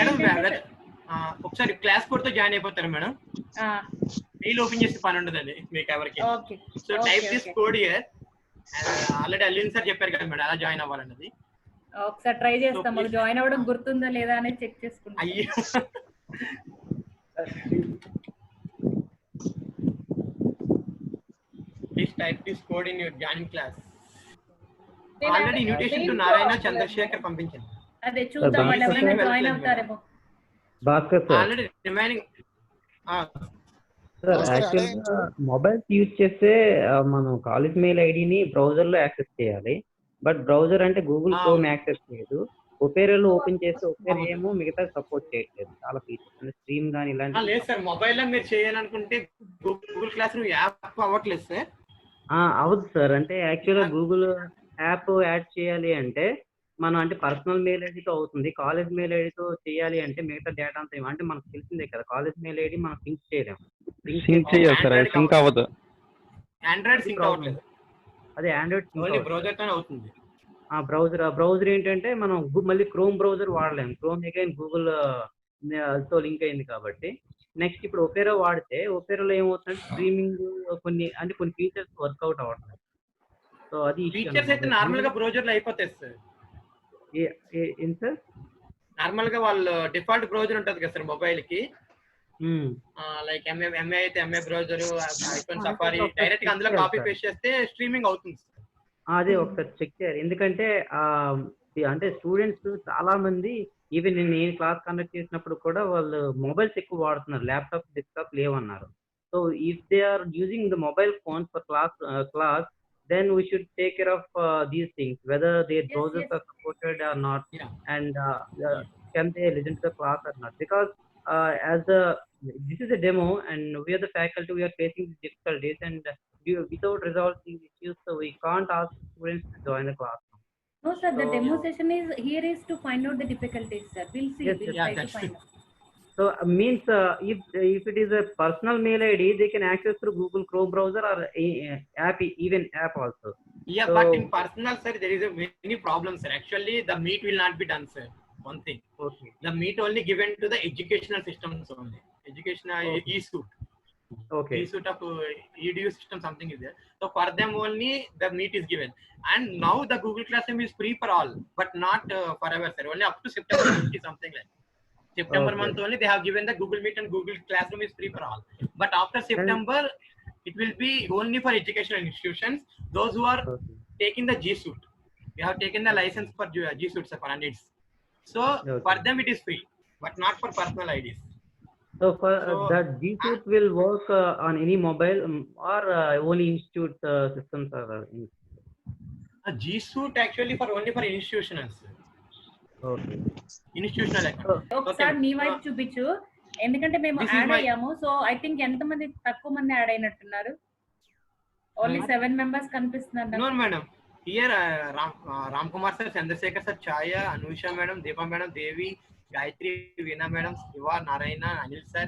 ఒకసారి క్లాస్ కోడ్ తో జాయిన్ అయిపోతారు మేడం. మెయిల్ ఓపెన్ చేసి పని ఉండదండి మీకు ఎవరికి. So type this code here. Already అల్లిన్ సార్ చెప్పారు కదా మేడం అలా జాయిన్ అవ్వాలన్నది.
ఒకసారి ట్రై చేస్తాం. మనం జాయిన్ అవ్వడం గుర్తుందా లేదా అనేది చెక్ చేసుకుంటాం.
అయ్యో please type this code in your joining class. Already invitation to Narayana Chandrashekar పంపించాను.
అదే చూద్దాం వాళ్ళు ఎవరైనా జాయిన్ అవుతారేమో.
Bhaskar sir
already remaining
sir యాక్చువల్గా మొబైల్స్ యూజ్ చేస్తే మనం కాలేజ్ మెయిల్ ఐడిని బ్రౌజర్ లో యాక్సెస్ చేయాలి. బట్ బ్రౌజర్ అంటే గూగుల్ క్రోమ్ యాక్సెస్ చేయదు. ఒపేరాలో ఓపెన్ చేస్తే ఒపేరా ఏమో మిగతా సపోర్ట్ చేయట్లేదు చాలా ఫీచర్స్ అంటే స్ట్రీమ్ గానీ ఇలాంటి.
లేదు సార్ మొబైల్ లో మీరు చేయాలనుకుంటే గూగుల్ క్లాస్ రూమ్ యాప్ అవ్వట్లేదు సార్.
అవదు సార్. అంటే యాక్చువల్గా గూగుల్ యాప్ యాడ్ చేయాలి అంటే మనం అంటే పర్సనల్ మెయిల్ ఐడితో అవుతుంది. కాలేజ్ మెయిల్ ఐడితో చేయాలి అంటే మిగతా డేటా అంతా అంటే మనకు తెలిసిందే కదా. కాలేజ్ మెయిల్ ఐడి మనం సింక్ చేయలేము.
సింక్ అవ్వదు.
ఆండ్రాయిడ్ సింక్ అవ్వట్లేదు.
అదే ఆండ్రాయిడ్
ఓన్లీ బ్రౌజర్ తోనే అవుతుంది.
బ్రౌజర్ ఏంటంటే మనం మళ్ళీ క్రోమ్ బ్రౌజర్ వాడలేము. క్రోమ్ అగైన్ గూగుల్ తో లింక్ అయింది కాబట్టి. నెక్స్ట్ ఇప్పుడు ఒపేరా వాడితే ఒపేరాలో ఏమవుతుందంటే స్ట్రీమింగ్ కొన్ని ఫీచర్స్ వర్కౌట్ అవ్వట్లేదు. సో అది
ఫీచర్స్ అయితే నార్మల్ గా బ్రౌజర్ లో అయిపోతాయి సార్.
ఏం సార్
నార్మల్ గా వాళ్ళు డిఫాల్ట్ బ్రౌజర్ ఉంటది కదా సార్ మొబైల్ కి. లైక్ ఎంఏ అయితే MA browser, iPhone safari direct గా అందులో కాపీ పేస్ట్ చేస్తే స్ట్రీమింగ్ అవుతుంది.
అదే ఒకసారి చెక్ చేయాలి. ఎందుకంటే అంటే స్టూడెంట్స్ చాలా మంది ఈవెన్ నేను క్లాస్ కండక్ట్ చేసినప్పుడు కూడా వాళ్ళు మొబైల్స్ ఎక్కువ వాడుతున్నారు. ల్యాప్టాప్ డెస్క్టాప్ లేవన్నారు. So if they are using the mobile phones for class then we should take care of these things, whether their browsers are supported or not, and can they listen to the class or not, because this is a demo and we are the faculty, we are facing these difficulties, and without resolving these issues, so we can't ask students to join the class.
No sir, the demo session is to find out the difficulties sir. We'll see. We'll try to find out.
So means if it is a personal mail ID, they can access through Google Chrome browser or even app also.
Yeah, so, but in personal sir, there is a many problems sir. Actually, the meet will not be done sir. one thing.
Okay.
The Meet only given to the educational systems only. Educational e-suit.
Okay.
E-suit of EDU system, something is there. So for them only the Meet is given. And now the Google Classroom is free for all, but not forever, sir. Only up to September 20, something like. September month only they have given the Google Meet and Google Classroom is free for all. But after September, it will be only for educational institutions. Those who are taking the G Suite, we have taken the license for G Suite for needs. So for them it is free, but not for personal IDs.
So for that G Suite will work on any mobile or only institute systems are
G Suite actually for only for institutions.
Okay.
Institutional account.
ఒకసారి మీ వైపు చూపించు, ఎందుకంటే మేము add అయ్యాము. So I think ఎంత మంది తక్కువ మంది యాడ్ అయినట్టున్నారు. ఓన్లీ 7 మెంబర్స్ కనిపిస్తున్నారు.
No madam, here Ram Kumar sir, Chandrasekhar sir, Chaya, Anusha madam, Deepa madam, Devi, Gayatri, Veena madam, Siva, Narayana, Anil sir,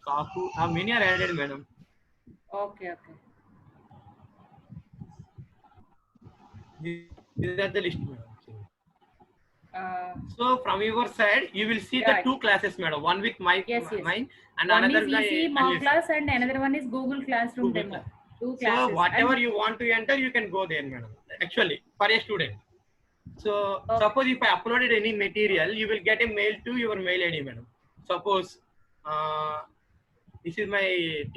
Kaku, many are added madam.
Okay, okay.
These are the list madam. So from your side, you will see the two classes, madam. One with mine and
one
another
is EC mock class and another one is Google Classroom demo. Two classes.
So whatever you want to enter, you can go there, madam. Actually, for a student. So suppose if I uploaded any material, you will get a mail to your mail ID, madam. Suppose this is my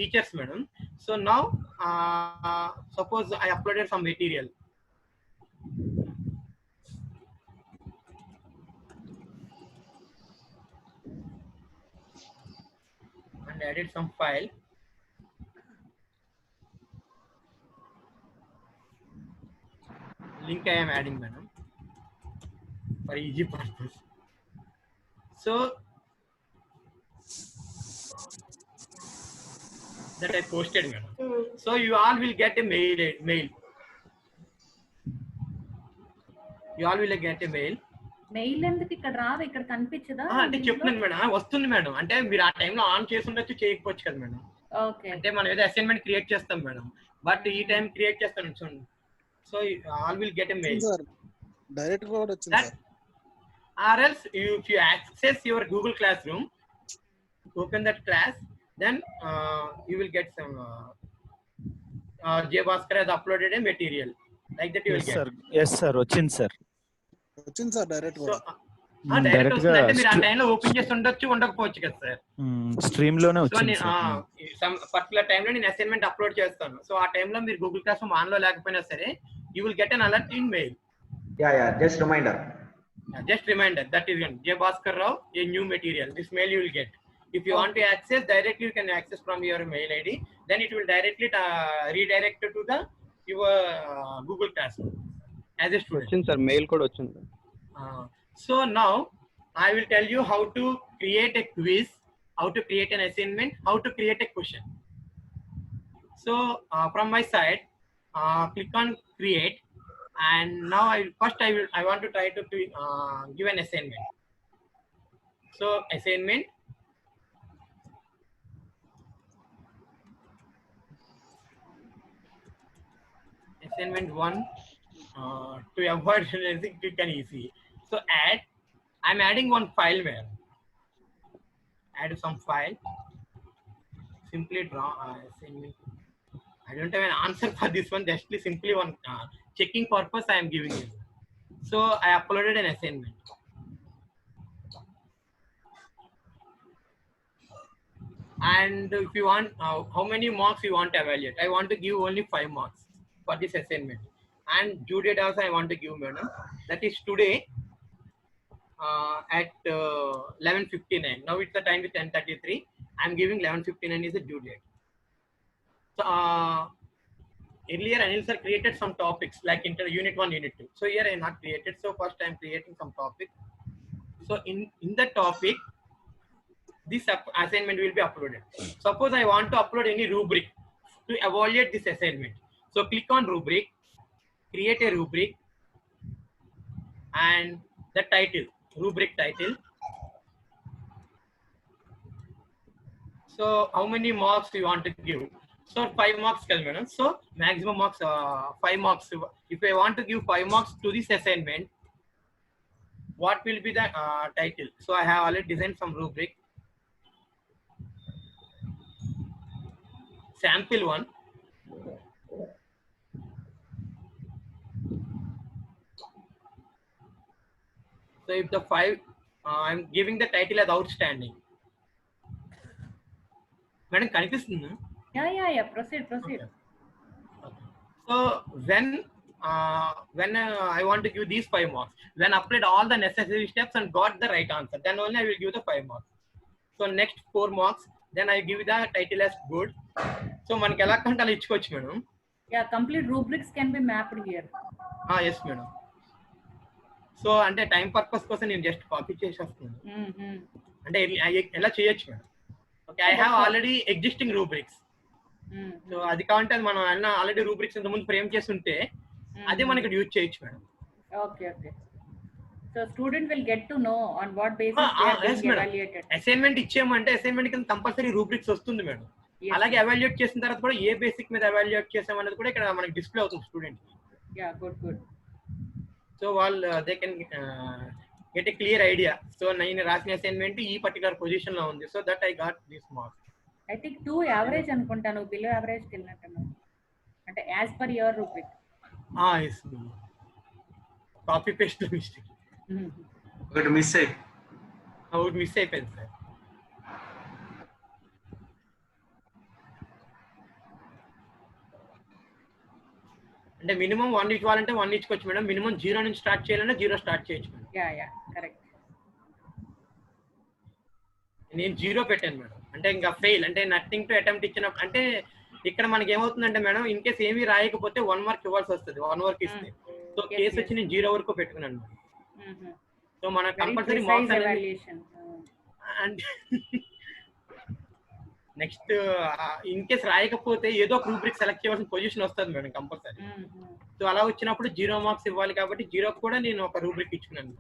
teachers, madam. So now suppose I uploaded some material. And added some file. Link I am adding, madam, for easy purpose. So that I posted, madam. So you all will get a mail. You all will get a mail.
Mail ఎందుకు ఇక్కడ రాదు, ఇక్కడ కనిపించదా?
అంటే చెప్తున్నాను madam, వస్తుంది madam. అంటే మీరు ఆ టైంలో ఆన్ చేసి ఉండొచ్చు, చేయకపోవచ్చు కదా మేడం.
ఓకే.
అంటే మనం ఏదో అసైన్మెంట్ క్రియేట్ చేస్తాం మేడం, బట్ ఈ టైం క్రియేట్ చేస్తాను చూడండి. So all will get a mail.
Direct కూడా వచ్చింది sir.
Or else if you access your Google Classroom, open that class, then you will get some J Bhaskar has uploaded a material like that you will get.
Yes sir, వచ్చింది sir.
వచ్చింది sir direct కూడా.
Direct వస్తుంది అంటే మీరు ఆ టైంలో open చేసి ఉండొచ్చు, ఉండకపోవచ్చు కదా సార్.
స్ట్రీమ్ లోనే వచ్చింది సార్.
సమ్ పర్టికులర్ టైంలో నేను అసైన్మెంట్ అప్లోడ్ చేస్తాను. సో ఆ టైంలో మీరు గూగుల్ క్లాస్ రూమ్ ఆన్ లో లేకపోయినా సరే, you will get an alert in mail.
Just reminder.
Just reminder that is J Bhaskar Rao, a new material. This mail you will get. If you want to access directly, you can access from your mail ID. Then it will directly redirect to the your Google Classroom as a student.
వచ్చింది sir, mail కూడా వచ్చింది.
So now I will tell you how to create a quiz, how to create an assignment, how to create a question. So from my side, click on create, and now I want to try to give an assignment. So assignment. Assignment 1, to avoid anything, click on easy. So add, I'm adding one file where add some file, simply draw assignment. I don't have an answer for this one, just simply one checking purpose I am giving you. So I uploaded an assignment. And if you want, how many marks you want to evaluate? I want to give only 5 marks for this assignment. And due date also I want to give, madam. That is today at 11:59. Now it's the time with 10:33. I'm giving 11:59 is the due date. So earlier Anil sir created some topics like unit 1, unit 2. So here I not created. So first I'm creating some topic. So in the topic, this assignment will be uploaded. Suppose I want to upload any rubric to evaluate this assignment. So click on rubric, create a rubric, and the title, rubric title. So how many marks you want to give? So 5 marks, madam. So maximum marks, 5 marks. If I want to give 5 marks to this assignment, what will be the title. So I have already designed some rubric. Sample one. So if the 5, I'm giving the title as outstanding. Madam, కనిపిస్తుందా?
Yeah. Proceed.
Okay. So when I want to give these 5 marks, when applied all the necessary steps and got the right answer, then only I will give the 5 marks. So next 4 marks, then I give the title as good. So మనకి ఎలా కంటే అలా ఇచ్చుకోవచ్చు madam.
Yeah, complete rubrics can be mapped here.
Yes madam. So అంటే time purpose కోసం నేను just copy చేసేస్తున్నాను. అంటే ఎలా చేయొచ్చు madam. Okay, I have already existing rubrics. So అది కావాలంటే అది మనం ఆల్రెడీ రూబ్రిక్స్ ఇంత ముందు ఫ్రేమ్ చేసి ఉంటే అదే మనకి యూజ్ చేయొచ్చు madam.
Okay. So student will get to know on what basis they are being evaluated.
Assignment ఇచ్చేయమంటే అసైన్మెంట్ కింద కంపల్సరీ రూబ్రిక్స్ వస్తుంది మేడం. అలాగే ఎవాల్యుయేట్ చేసిన తర్వాత కూడా ఏ బేసిక్ మీద ఎవాల్యుయేట్ చేసాం అనేది కూడా ఇక్కడ మనకి డిస్ప్లే అవుతుంది స్టూడెంట్.
Yeah, good.
సో వాళ్ళు they can get a clear idea. So నేను రాసిన అసైన్మెంట్ ఈ పర్టికులర్ పొజిషన్ లో ఉంది. So that I got this marks.
I think 2 average అనుకుంటాను, బిలో యావరేజ్ కి వెళ్ళినట్టు అంటే as per your rubric.
Yes copy paste mistake.
ఒకటి మిస్
అయిపోయింది సార్. అంటే మినిమం 1 ఇవ్వాలంటే 1 ఇచ్చుకోవచ్చు మేడం. మినిమం 0 నుంచి స్టార్ట్ చేయాలంటే 0 స్టార్ట్ చేయొచ్చు మేడం.
Yeah correct.
నేను 0 పెట్టాను మేడం. అంటే ఇంకా ఫెయిల్ అంటే నథింగ్ టు అటెంప్ట్ ఇచ్చినప్పుడు అంటే ఇక్కడ మనకి ఏమవుతుందంటే మేడం ఇన్ కేస్ ఏమీ రాయకపోతే 1 మార్క్ ఇవ్వాల్సి వస్తుంది. 1 మార్క్ ఇస్తే సో కేసు వచ్చి నేను 0 వరకు పెట్టుకున్నాను. సో మన కంపల్సరీ మార్క్స్ అంటే నెక్స్ట్ ఇన్ కేస్ రాయకపోతే ఏదో ఒక రూబ్రిక్ సెలెక్ట్ చేయాల్సిన పొజిషన్ వస్తుంది మేడం కంపల్సరీ. సో అలా వచ్చినప్పుడు 0 మార్క్స్ ఇవ్వాలి కాబట్టి 0 కూడా నేను ఒక రూబ్రిక్ ఇచ్చుకున్నాను.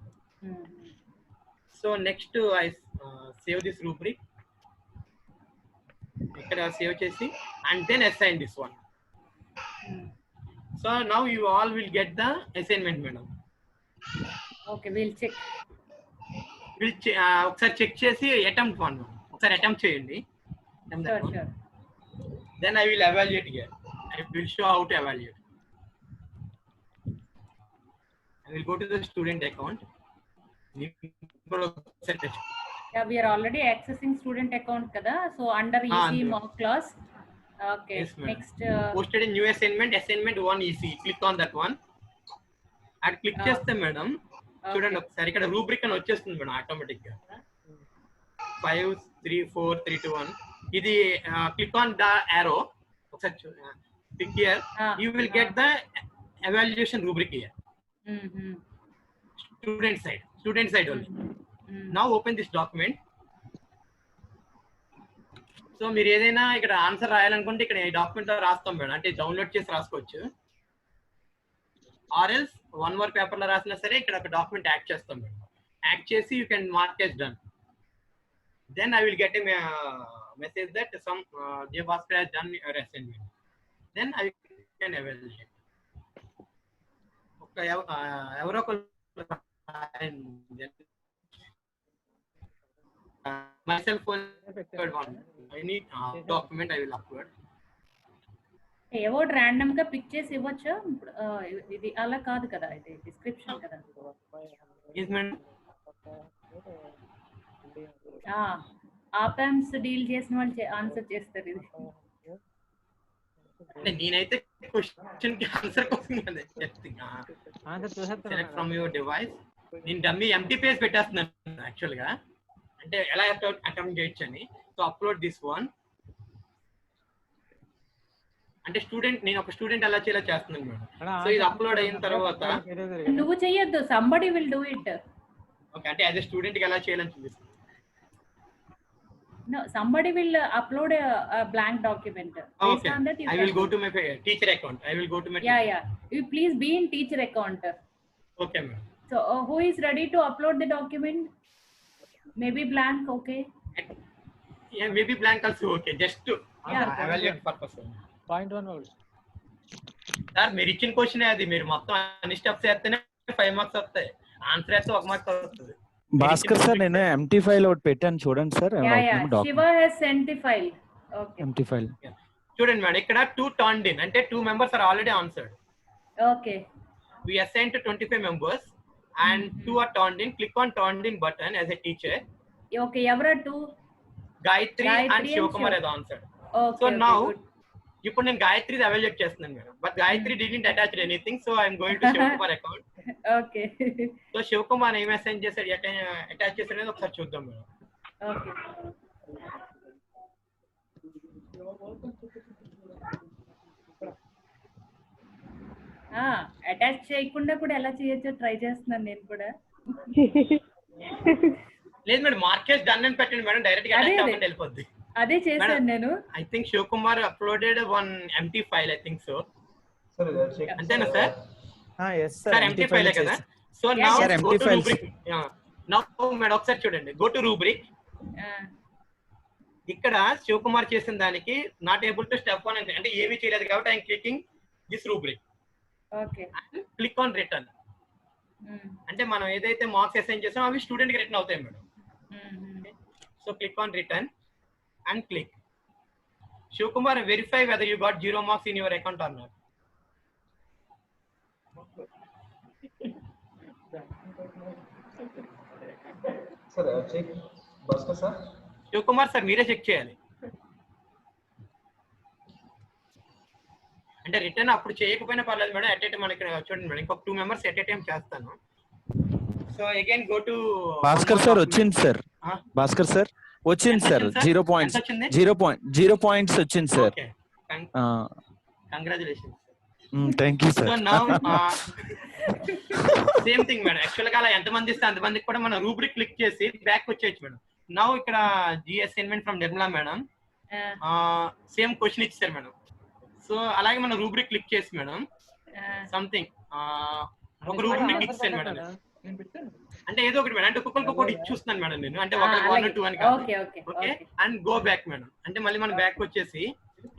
So next I save this rubric. ఇక్కడ సేవ్ చేసి and then assign this one. So now you all will get the assignment madam.
Okay, will check.
ఒకసారి చెక్ చేసి అటెంప్ట్ వన్ ఒకసారి అటెంప్ట్ చేయండి.
Sure.
Then I will evaluate here. I will show how to evaluate. I will go to the student account.
Yeah, we are already accessing student account kada. So under EC mock class. Okay.
Yes,
next
posted a new assignment 1 EC. Click on that one. Ad click chesthe madam. చూడండి ఒకసారి ఇక్కడ rubric అని వచ్చేస్తుంది madam automatic గా. 5 3 4 3 2 1. ఇది click on the arrow. ఒకసారి click here. You will get the evaluation rubric here. Student side only. Now open this document. So మీరు ఏదైనా ఇక్కడ ఆన్సర్ రాయాలనుకుంటే ఇక్కడ ఈ డాక్యుమెంట్ లో రాస్తాం మేడం. అంటే డౌన్లోడ్ చేసి రాసుకోవచ్చు. ఆర్ఎల్స్ 1 వర్క్ పేపర్ లో రాసినా సరే ఇక్కడ ఒక డాక్యుమెంట్ యాడ్ చేస్తాం మేడం. యాడ్ చేసి you can mark as done. Then I will get a message that some Bhaskar has done your assignment. Then I can evaluate. Okay, ఎవరో myself one. I need document I will upload.
ఏవోడ్ random గా pick చేసి ఇవ్వొచ్చా? ఇది అలా కాదు కదా, ఇది డిస్క్రిప్షన్ కదా.
Yes ma'am.
ఆపామ్స్ డీల్ చేసిన వాళ్ళు ఆన్సర్ చేస్తారు ఇది.
అంటే నేనైతే క్వశ్చన్ కి ఆన్సర్ కోసం సెలెక్ట్ ఫ్రమ్ యువర్ డివైస్. నేను డమ్మీ ఎంటీ పేజ్ పెట్టేస్తున్నాను యాక్చువల్ గా. అంటే ఎలా అటెంప్ట్ చేయొచ్చు అని. So upload this one. అంటే నేను ఒక స్టూడెంట్ ఎలా చేయాలో చేస్తున్నాను మేడం. సో ఇది అప్లోడ్ అయిన తర్వాత
నువ్వు చేయొద్దు, somebody will do it.
Okay, అంటే యాజ్ ఎ స్టూడెంట్ కి ఎలా చేయాలని చూపిస్తాను.
No, somebody will upload a blank document.
Okay, I will go to my teacher account.
Yeah. You please be in teacher account.
Okay ma'am.
So who is ready to upload the document? Maybe blank, okay?
Yeah, maybe blank also okay. Just to evaluate purpose.
Point 1 words.
Sir మీరు ఇచ్చిన question అది మీరు మొత్తం అన్ని steps చేస్తేనే 5 marks వస్తాయి. Answer అయితే ఒక మార్క్ వస్తుంది.
భాస్కర్ సార్ నేను ఎంటీ ఫైల్ ఒకటి పెట్టాను చూడండి sir.
Shiva has sent the file. Okay
empty file
చూడండి మేడం, ఇక్కడ 2 turned in అంటే 2 members are already answered.
Okay
We assigned to 25 members and 2 are turned in. Click on turned in button as a teacher.
Okay ఎవరా 2?
Gayatri and Shivkumar has answered.
Okay
So now ఇప్పుడు నేను Gayatri evaluate చేస్తున్నాను madam, but Gayatri didn't attach anything, so I'm going to Shivkumar account.
Okay
so Shivkumar ఏం assign చేశాడు, attach చేశాడు అనేది ఒకసారి చూద్దాం మేడం.
ఓకే అటాచ్ చేయకుండా కూడా ఎలా చేయొచ్చో ట్రై చేస్తున్నాను నేను కూడా.
లేదు మేడం, మార్కేజ్ డన్ అని పెట్టండి మేడం, డైరెక్ట్ గా అటాచ్ అవ్వకుండా వెళ్ళిపోద్ది.
అదే చేశాను నేను.
I think Shivakumar uploaded one empty file, I think so. అంతేనా sir?
yes sir,
sir empty file కదా. So now go to rubric. Now madam ఒకసారి చూడండి, గో టు రూబ్రిక్. ఇక్కడ శివకుమార్ చేసిన దానికి నాట్ ఏబుల్ టు స్టెప్ 1 అంటే ఏమీ చేయలేదు కాబట్టి I'm clicking this rubric.
Okay
click on return. అంటే మనం ఏదైతే మార్క్స్ అసైన్ చేసామో అవి స్టూడెంట్ కి రిటర్న్ అవుతాయి madam. So click on return and click. Shivkumar, verify whether you got 0 marks in your account or not.
Sir, check. Bhaskar sir.
Shivkumar sir, మీరే check చేయాలి. అంటే రిటర్న్ అప్పుడు చేయకపోయినా పర్లేదు మేడం, అట్ ఏ టైం మనకి చూడండి madam, ఇంకొక 2 members at a time చేస్తాను. So again go to
Bhaskar sir. వచ్చింది సార్, భాస్కర్ సార్ వచ్చింది సార్. 0 points వచ్చింది sir.
Congratulations.
Thank you sir.
So now same thing madam, actual గా అలా ఎంతమంది ఇస్తే అంతమందికి కూడా మనం రూబ్రిక్ క్లిక్ చేసి బ్యాక్ వచ్చేయచ్చు మేడం. నౌ ఇక్కడ జీ assignment from Nirmala madam same question ఇచ్చారు మేడం. సో అలాగే మనం రూబ్రిక్ క్లిక్ చేసి మేడం సంథింగ్ ఒక రూబ్రిక్ ఇచ్చాను మేడం. అంటే ఏదో ఒకటి మేడం, అంటే ఒక్కొక్కరికి ఇచ్చి చూస్తున్నాను మేడం నేను, అంటే 1 or 2 అని కాదు. Okay and go back madam, అంటే మళ్ళీ మనం బ్యాక్ వచ్చేసి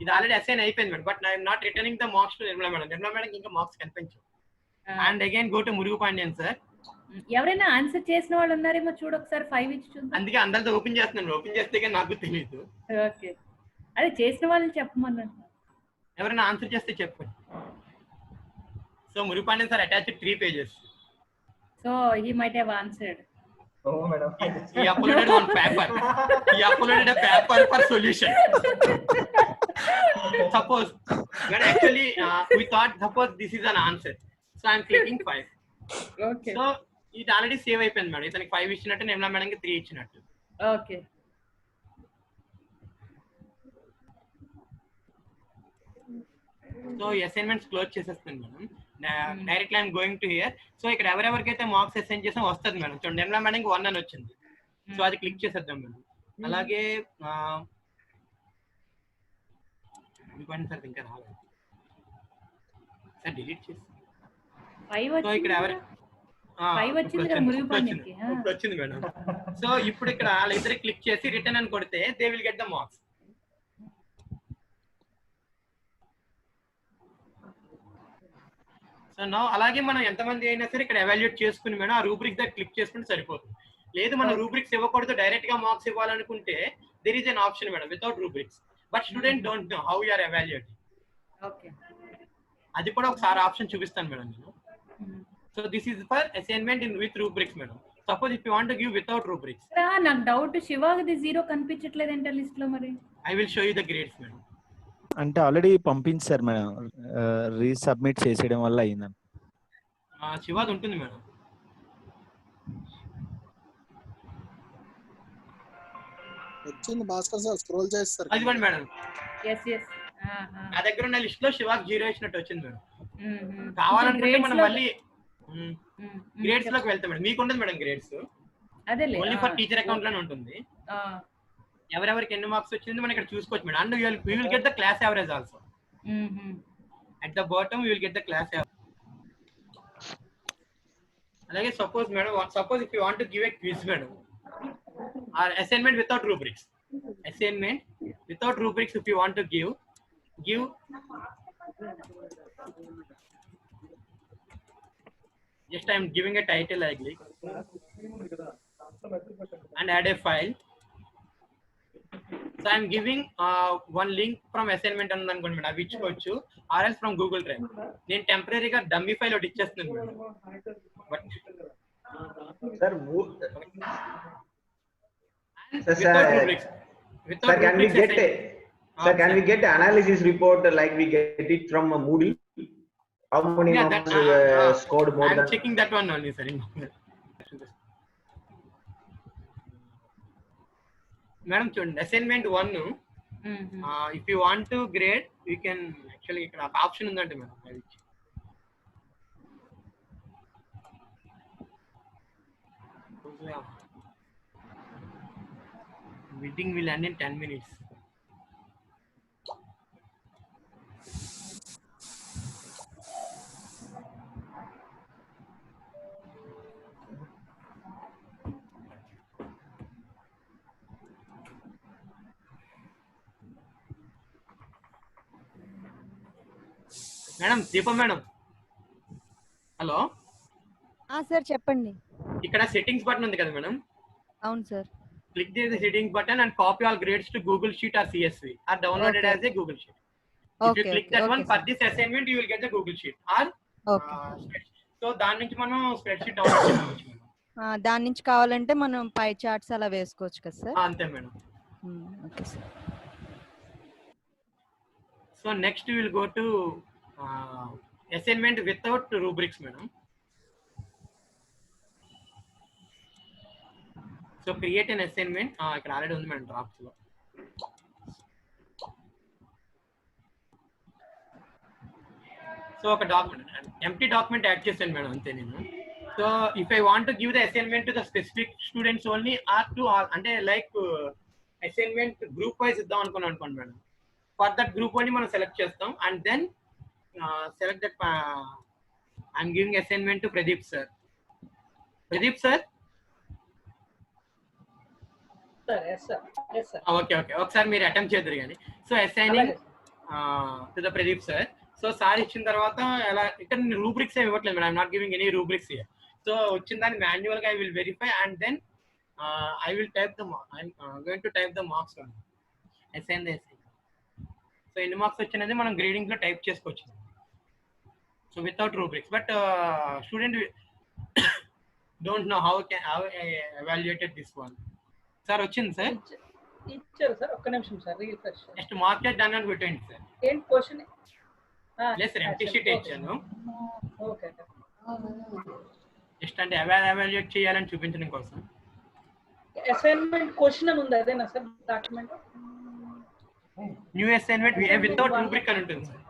ఇది ఆల్రెడీ అసైన్ అయిపోయింది madam, but I'm not returning the marks to Nirmala madam. Nirmala madam ఇంకా మార్క్స్ కనిపించు. And again go to Murugu Pandian sir.
ఎవరైనా ఆన్సర్ చేసిన వాళ్ళు ఉన్నారేమో చూడు ఒకసారి, 5 ఇచ్చి చూద్దాం.
అందుకే అందరితో ఓపెన్ చేస్తున్నాను, ఓపెన్ చేస్తే కానీ నాకు తెలియదు.
ఓకే అదే చేసిన వాళ్ళని చెప్పమన్నాను.
ఎవరైనా ఆన్సర్ చేస్తే చెప్పండి. సో మురుగు Pandian sir attach 3 pages.
So he might have answered.
Oh madam.
He uploaded one paper. He uploaded a paper for solution. Suppose, but actually we thought suppose this is an answer. So I am clicking 5.
Okay.
So it already save అయిపోయింది madam. ఇతనికి 5 ఇచ్చినట్టు Nirmala madam కి 3 ఇచ్చినట్టు.
Okay.
So ఈ assignments close చేసేస్తాను madam. Directly I'm going to hear. So ఇక్కడ ఎవరెవరికైతే marks assign చేసాం వస్తుంది మేడం. చూడండి నిర్మలా మేడం 1 అని వచ్చింది. సో అది క్లిక్ చేసేద్దాం మేడం. అలాగే సార్ ఇంకా రాలేదు సార్, డిలీట్ చేసి. సో ఇక్కడ ఎవరు వచ్చింది మేడం. సో ఇప్పుడు ఇక్కడ వాళ్ళిద్దరు క్లిక్ చేసి రిటర్న్ అని కొడితే they will get the marks. So no అలాగే మనం ఎంతమంది అయినా సరే ఇక్కడ ఎవాల్యుయేట్ చేసుకుని మేడం ఆ రూబ్రిక్ దగ్గర క్లిక్ చేసుకుంటే సరిపోతుంది. లేదు మనం రూబ్రిక్స్ ఇవ్వకూడదు, డైరెక్ట్ గా మార్క్స్ ఇవ్వాలనుకుంటే there is an option madam without rubrics, but student don't know how you are evaluating.
Okay
అది కూడా ఒకసారి ఆప్షన్ చూపిస్తాను మేడం నేను. So this is for assignment in with rubrics madam. Suppose if you want to give without rubrics.
నాకు doubt శివాది 0 కనిపించట్లేదు అంటే list లో, మరి
I will show you the grades madam.
అంటే ఆల్రెడీ పంపించారు మేడం, రీసబ్మిట్ చేసేయడం వల్ల అయిందండి.
శివాది ఉంటుంది మేడం.
వచ్చింది భాస్కర్ సార్, స్క్రోల్ చేస్తారు.
అదిగోండి మేడం,
yes yes
నా దగ్గర ఉన్న లిస్ట్ లో శివాకి 0 ఇచ్చినట్టు వచ్చింది మేడం. కావాలనుకుంటే మనం మళ్ళీ గ్రేడ్స్ లోకి వెళ్తాం మేడం. మీకు ఉండదు మేడం గ్రేడ్స్,
అదేలే
ఓన్లీ ఫర్ టీచర్ అకౌంట్ లోనే ఉంటుంది. ఎవరెవరికి ఎన్ని మార్క్స్ వచ్చింది మనం ఇక్కడ చూసుకోవచ్చు madam. And we will get the class average also. At the bottom we will get the class average. అలాగే suppose madam, suppose if you want to give a quiz madam or assignment without rubrics, assignment without rubrics if you want to give Just I'm giving a title like this and add a file. So I'm giving one link from assignment అని అనుకోండి madam, అవి ఇచ్చుకోవచ్చు, or else from Google Drive. నేను టెంపరీగా dummy file ఒకటి ఇచ్చేస్తున్నాను madam. But
sir can we get analysis report like we get it from Moodle? How many marks scored more
I'm
than?
checking that one only, sir. Madam, చూడండి assignment 1, if you want to grade, you can actually ఇక్కడ option ఉందంటే madam, అది meeting will end in 10 minutes. Madam Deepa madam, hello
sir చెప్పండి.
ఇక్కడ settings button ఉంది కదా madam.
అవును sir.
Click the settings button and copy all grades to Google Sheet or CSV or download it as a Google Sheet. If you click that one for this assignment, you will get the Google Sheet or spreadsheet. So దాని నుంచి మనం spreadsheet download చేసుకోవచ్చు.
దాని నుంచి కావాలంటే మనం పై charts అలా వేసుకోవచ్చు కదా సార్.
అంతే madam.
Okay sir.
So next we will go to assignment without rubrics madam. So create an assignment. ఇక్కడ ఆల్రెడీ ఉంది మేడం డ్రాఫ్ట్స్ లో. సో ఒక డాక్యుమెంట్ ఎంప్టీ డాక్యుమెంట్ యాడ్ చేశాను మేడం అంతే నేను. So if I want to give the assignment to the specific students only or to all, అంటే like assignment group wise ఇద్దాం అనుకోండి madam. For that group only మనం select చేస్తాం and then select that I'm giving assignment to Pradeep sir. Pradeep sir?
Yes sir.
Okay. ఒకసారి మీరు attempt చేద్దరు కానీ. So assigning to the Pradeep sir. So sir ఇచ్చిన తర్వాత ఎలా ఇక్కడ రూబ్రిక్స్ ఏమి ఇవ్వట్లేదు madam. I'm not giving any rubrics here. So వచ్చిన దాన్ని మాన్యువల్ గా I will verify and then I will type the I'm going to type the marks on assign the essay. So ఎన్ని మార్క్స్ వచ్చినది మనం grading లో type చేసుకోవచ్చు. So without rubrics, but student don't know how I evaluated this one. Sir వచ్చింది sir.
ఇచ్చారు sir, ఒక్క నిమిషం sir refresh.
Next market done అని పెట్టండి సార్.
ఏం క్వశ్చన్?
లేదు సార్ ఎంప్టీ షీట్ ఇచ్చాను.
ఓకే.
జస్ట్ అంటే ఎవాల్యుయేట్ చేయాలని చూపించడం కోసం.
అసైన్మెంట్ క్వశ్చన్ అని ఉంది, అదేనా sir document?
New assignment without rubric అని ఉంటుంది sir.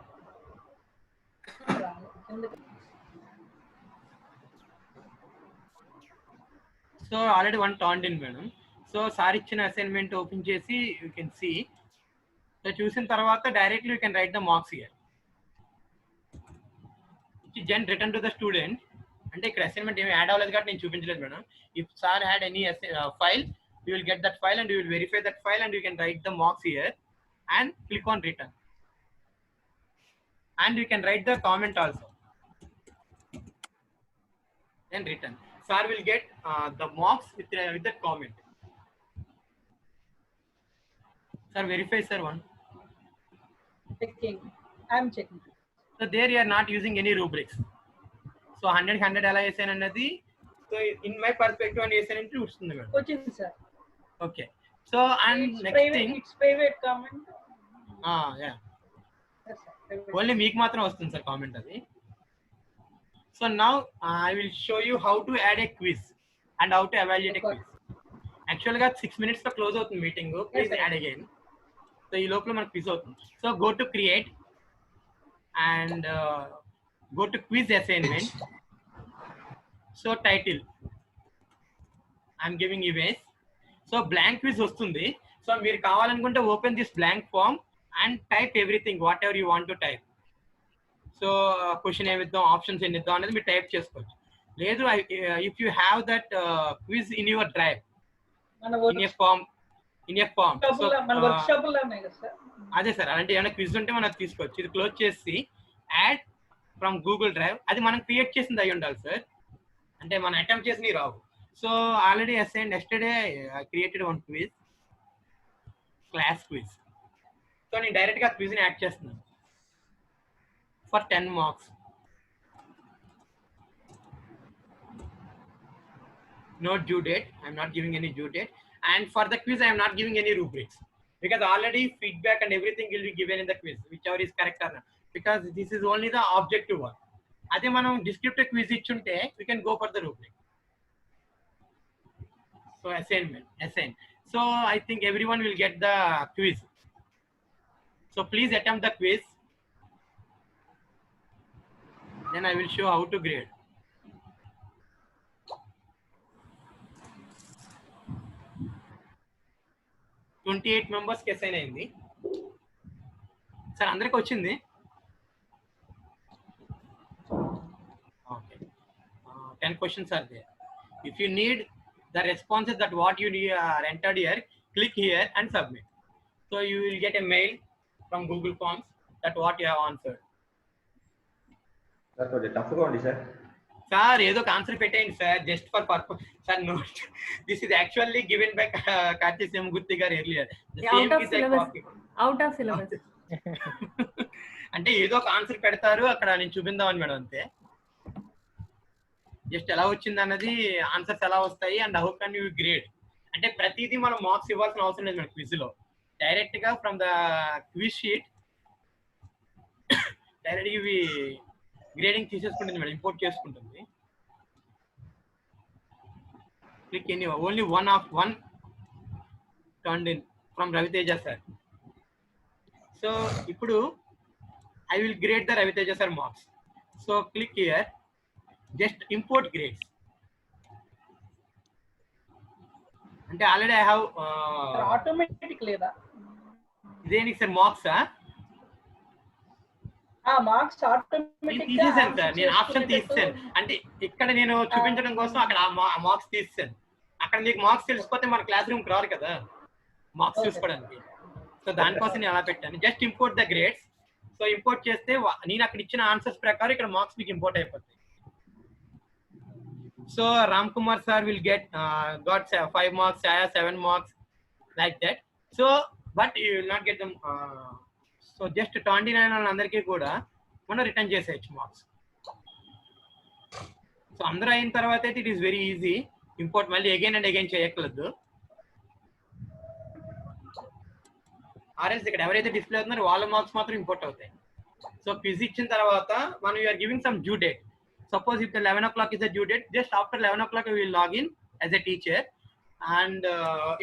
So already one turned in madam. So sir ఇచ్చిన అసైన్మెంట్ ఓపెన్ చేసి యూ కెన్ సీ. సో చూసిన తర్వాత directly you can write the marks here. Gen return to the student. అంటే ఇక్కడ assignment ఏమి add అవ్వలేదు కాబట్టి నేను చూపించలేదు madam. If sir had any file, you will get that file and you will verify that file and you can write the marks here and click on return and you can write the comment also, then return. Sir will get the marks with that comment. Sir verify sir one.
Checking. I am checking.
So there you are not using any rubrics. So 100 ఎలా చేశాను అన్నది. So in my perspective అని చేశాను అంటే వస్తుంది madam.
వచ్చింది sir.
Okay. So and next thing,
it's private comment.
Yeah. Only మీకు మాత్రం వస్తుంది సార్ కామెంట్ అది. So now I will show you how to add a quiz and how to evaluate a quiz. Actual గా 6 minutes లో close అవుతుంది meeting. Please add again. So ఈ లోపల మనకు క్విజ్ అవుతుంది. So go to create and go to quiz assignment. So title I'm giving image. So blank quiz వస్తుంది. So మీరు కావాలనుకుంటే open this blank form and type everything whatever you want to type. So question ఏమిద్దాం, options ఎన్ని ఇద్దాం అనేది మీరు type చేసుకోవచ్చు. లేదు if you have that quiz in your drive in a form అదే సార్. అలాంటి ఏమైనా క్విజ్ ఉంటే మనం తీసుకోవచ్చు. ఇది క్లోజ్ చేసి యాడ్ ఫ్రమ్ గూగుల్ డ్రైవ్, అది మనం క్రియేట్ చేసింది అయి ఉండాలి సార్. అంటే మనం అటెంప్ట్ చేసి రావు. So already assign yesterday created one quiz, class quiz. So నేను డైరెక్ట్ గా క్విజ్ ని యాడ్ చేస్తున్నాను for 10 marks. No due date. I'm not giving any due date. And for the quiz, I am not giving any rubrics because already feedback and everything will be given in the quiz, whichever is correct or not. Because this is only the objective one. Ade manam descriptive quiz ichunte, we can go for the rubric. So assign. So I think everyone will get the quiz. So please attempt the quiz. Then I will show how to grade. $28 members కి assign అయింది. Sir అందరికి వచ్చింది? Okay. 10 questions are there. If you need the responses that what you are entered here, click here and submit. So you will get a mail from Google Forms that what you have answered.
Sir కొంచెం టఫ్గా ఉంది sir.
Sir ఏదో ఒక answer పెట్టేయండి sir, just for purpose. Sir note this is actually given by Karthi Semaguthi garu earlier.
Out of syllabus
అంటే ఏదో ఒక answer పెడతారు అక్కడ, నేను చూపిందామని మేడం అంతే. జస్ట్ ఎలా వచ్చింది అన్నది, ఆన్సర్స్ ఎలా వస్తాయి and how can you grade. అంటే ప్రతిదీ మనం మార్క్స్ ఇవ్వాల్సిన అవసరం లేదు మేడం క్విజ్ లో. డైరెక్ట్ గా from the quiz sheet direct ఇవి గ్రేడింగ్ తీసేసుకుంటుంది మేడం, ఇంపోర్ట్ చేసుకుంటుంది. Click any only one turned in from Raviteja sir. So ఇప్పుడు I will grade the Raviteja sir marks. So click here, just import grades. అంటే already I have
automatic లేదా
ఇదేనికి sir marks
marks automatic
తీసేసాను sir, నేను option తీసేసాను. అంటే ఇక్కడ నేను చూపించడం కోసం అక్కడ మార్క్స్ తీసేసాను. అక్కడ మీకు మార్క్స్ తెలిసిపోతే మన క్లాస్ రూమ్ రారు కదా మార్క్స్ చూసుకోవడానికి. సో దానికోసం నేను అలా పెట్టాను. Just import the grades. So import చేస్తే నేను అక్కడ ఇచ్చిన ఆన్సర్స్ ప్రకారం ఇక్కడ మార్క్స్ మీకు ఇంపోర్ట్ అయిపోతాయి. So Ram Kumar sir will got 5 marks, 7 marks like that. So but you will not get them. So just 29 వాళ్ళందరికీ కూడా మనం రిటర్న్ చేసేయచ్చు మార్క్స్. సో అందరూ అయిన తర్వాత అయితే it is very easy. Import మళ్ళీ అగైన్ అండ్ అగైన్ చేయక్కర్లేదు. ఆర్ఎల్స్ ఇక్కడ ఎవరైతే డిస్ప్లే అవుతున్నారో వాళ్ళ మార్క్స్ మాత్రం ఇంపోర్ట్ అవుతాయి. సో క్విజ్ ఇచ్చిన తర్వాత మనం you're giving some due date. Suppose if the 11 o'clock is the due date, just after 11 o'clock we will log in as a teacher and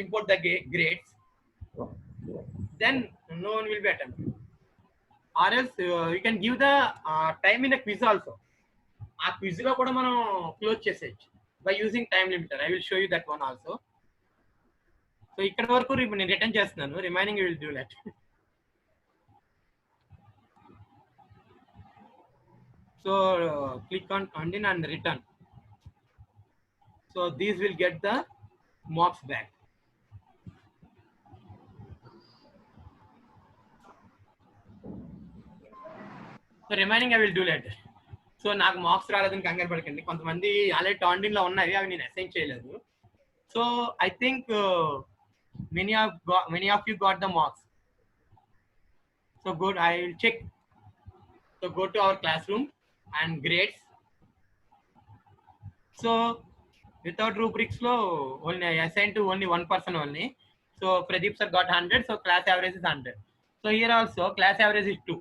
import the grades. Then no one will be attempting. Or else you can give the time in a quiz also. ఆ quiz లో కూడా మనం close చేసేయచ్చు by using time limiter. I will show you that one also. So ఇక్కడ వరకు నేను return చేస్తున్నాను, remaining you will do that. So click on turn in and return. So these will get the marks back. So remaining I will do later. So నాకు marks రాలేదని కంగారు పడకండి, కొంతమంది already turned in లో ఉన్నాయి, అవి నేను అసైన్ చేయలేదు. So I think many of you got the marks. So good, I will check. So go to our classroom and grades. So without rubrics lo only I assigned to only one person only. So Pradeep sir got 100, so class average is 100. So here also class average is 2.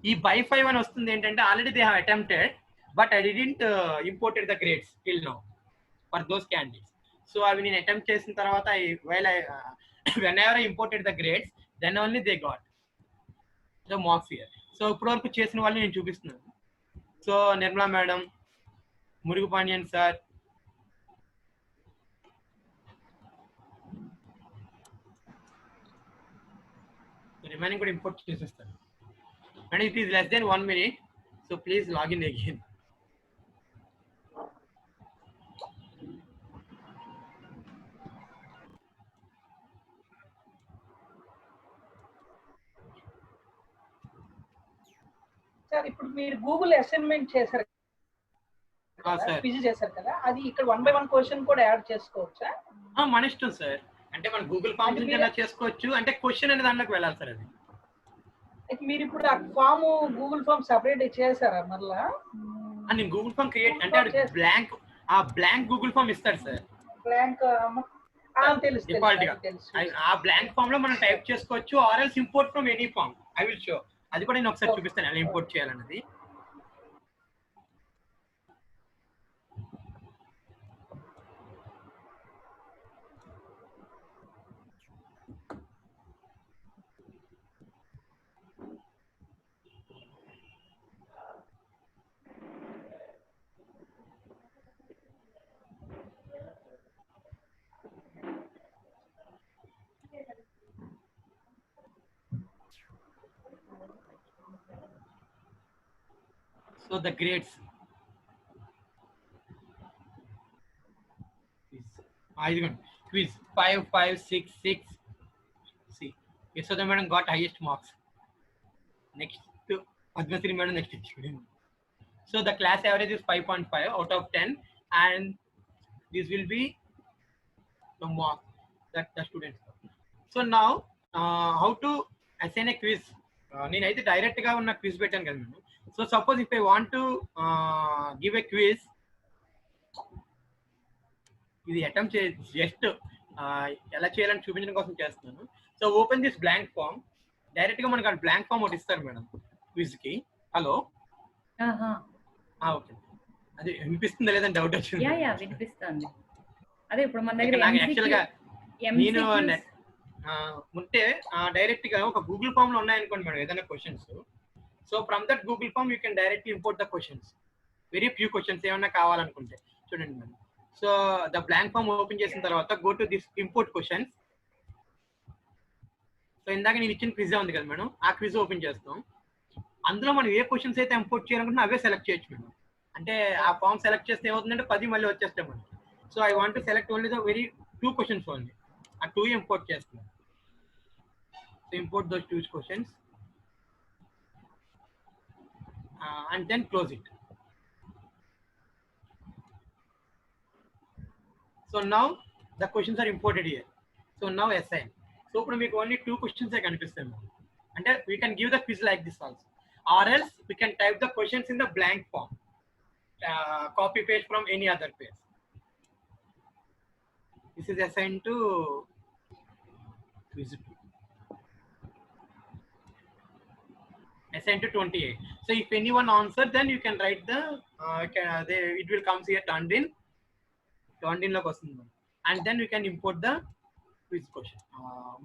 ఈ by 5 అని వస్తుంది ఏంటంటే already they have attempted but I didn't imported the grades till now for those candidates. So అవి నేను attempt చేసిన తర్వాత whenever I imported the grades, then only they got the marks here. So ఇప్పటి వరకు చేసిన వాళ్ళు నేను చూపిస్తున్నాను. సో నిర్మలా మేడం, మురుగు పాండ్యన్ సార్, రిమైనింగ్ కూడా ఇంపోర్ట్ చేసేస్తాను. And it is less than 1 minute, so please log in again.
Sir ఇప్పుడు మీరు గూగుల్ అసైన్మెంట్ చేశారు క్విజ్ చేశారు కదా, అది ఇక్కడ 1 by 1 క్వశ్చన్ కూడా యాడ్ చేసుకోవచ్చా?
మన ఇష్టం సార్. అంటే మన గూగుల్ ఫామ్ నుంచి అలా చేసుకోవచ్చు. అంటే క్వశ్చన్ అనే దాంట్లోకి వెళ్ళాలి సార్. అది
మీరు ఇప్పుడు ఆ ఫామ్ గూగుల్ ఫామ్ సెపరేట్ చేశారా మళ్ళా?
నేను గూగుల్ ఫామ్ క్రియేట్ అంటే అది బ్లాంక్ గూగుల్ ఫామ్ ఇస్తాడు సార్.
బ్లాంక్ తెలుసు.
ఆ బ్లాంక్ ఫామ్ లో మనం టైప్ చేసుకోవచ్చు. Or else import from any form. I will show. అది కూడా నేను ఒకసారి చూపిస్తాను ఎలా ఇంపోర్ట్ చేయాలన్నది. So the grades. Quiz 5, 5, 6, 6. See, Yashoda madam got highest marks. Next to Padmasri madam next student. So the class average is 5.5 out of 10, and this will be the mark that the students got. So now how to assign a quiz? నేనైతే direct గా ఉన్న quiz పెట్టాను కదా నేను. So suppose if I want to give a quiz, ఇది attempt just ఎలా చేయాలని చూపించడం కోసం చేస్తున్నాను. So open this blank form. Direct గా మనకు బ్లాంక్ ఫామ్ ఒకటి ఇస్తారు మేడం క్విజ్ కి. హలో, ఓకే, అది వినిపిస్తుందా లేదని డౌట్ వచ్చింది.
వినిపిస్తుంది. అదే ఇప్పుడు మన దగ్గర
యాక్చువల్ గా నేను ఉంటే డైరెక్ట్ గా ఒక గూగుల్ ఫామ్ లో ఉన్నాయనుకోండి మేడం ఏదైనా questions. So from that Google form you can directly import the questions. Very few questions ఏమన్నా కావాలనుకుంటే చూడండి madam. So the blank form open చేసిన తర్వాత go to this import questions. So ఇందాక నేను ఇచ్చిన క్విజ్ ఉంది కదా మేడం, ఆ క్విజ్ ఓపెన్ చేస్తాం. అందులో మనం ఏ క్వశ్చన్స్ అయితే ఇంపోర్ట్ చేయాలనుకుంటున్నా అవే సెలెక్ట్ చేయొచ్చు మేడం. అంటే ఆ ఫామ్ సెలెక్ట్ చేస్తే ఏమవుతుందంటే 10 మళ్ళీ వచ్చేస్తాయి madam. So I want to select only the very 2 questions only. ఆ 2 ఇంపోర్ట్ చేస్తున్నాను. So import those 2 questions and then close it. So now the questions are imported here. So now assign. So ఇప్పుడు మీకు only 2 questions కనిపిస్తాయి. అంటే we can give the quiz like this also, or else we can type the questions in the blank form, copy paste from any other page. This is assigned to quiz 2. Assigned to 28. So if anyone answered, then you can write the it will comes here turned in lo vastund, and then you can import the quiz question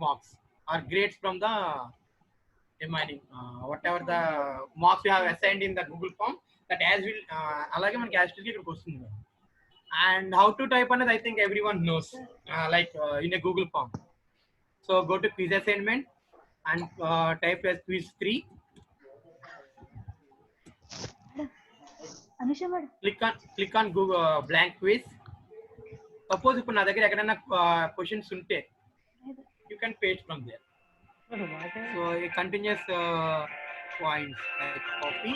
marks or grades from the remaining whatever the marks you have assigned in the Google form, that as will alage manaki as కి ఇక్కడికి వస్తుంది. And how to type another, I think everyone knows, in a Google form. So go to quiz assignment and type as quiz 3. Click on Google blank quiz. Suppose ఇప్పుడు నా దగ్గర ఎక్కడైనా questions ఉంటే you can paste from there. So a continuous points, like copy,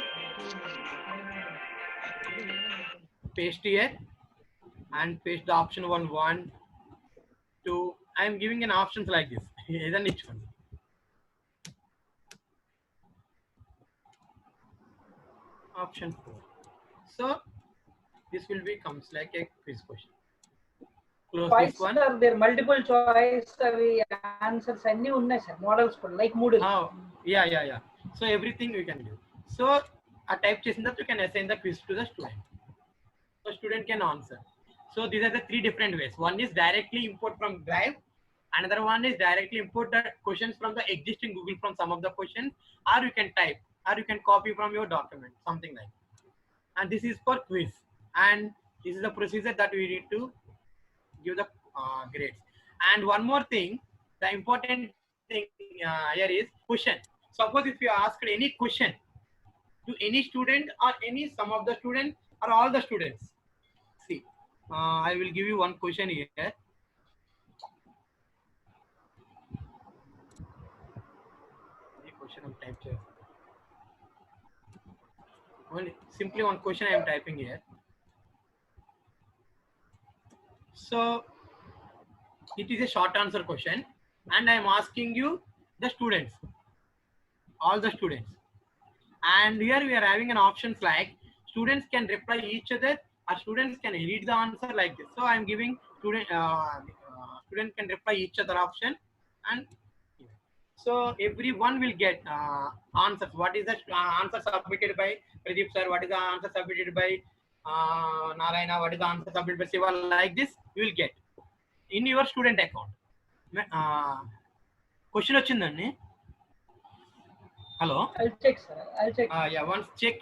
paste here, and paste the option 1, 2. I am giving an options like this. Either each one. Option 4. So this will become like a quiz question. Close this one.
Sir, there are multiple choice answers anni unnai sir, models for like Moodle.
Yeah. So everything we can do. So a type chesin that you can assign the quiz to the student. So student can answer. So these are the 3 different ways. One is directly import from Drive. Another one is directly import the questions from the existing Google from some of the questions, or you can type, or you can copy from your document, something like that. And this is for quiz, and this is the procedure that we need to give the grades. And one more thing, the important thing here is question. Suppose if you asked any question to any student or any some of the students or all the students, see, I will give you one question here. The question of type. only simply one question I am typing here. So it is a short answer question, and I am asking you the students, all the students, and here we are having an options like students can reply each other or students can read the answer like this. So I am giving student can reply each other option, and so everyone will get answers. What is the answer submitted by Pradeep sir? What is the answer submitted by Narayana? What is the answer submitted by Siva? Like this you will get in your student account. Question వచ్చిందండి. Hello.
I'll check, sir. I'll check.
Yeah, once check.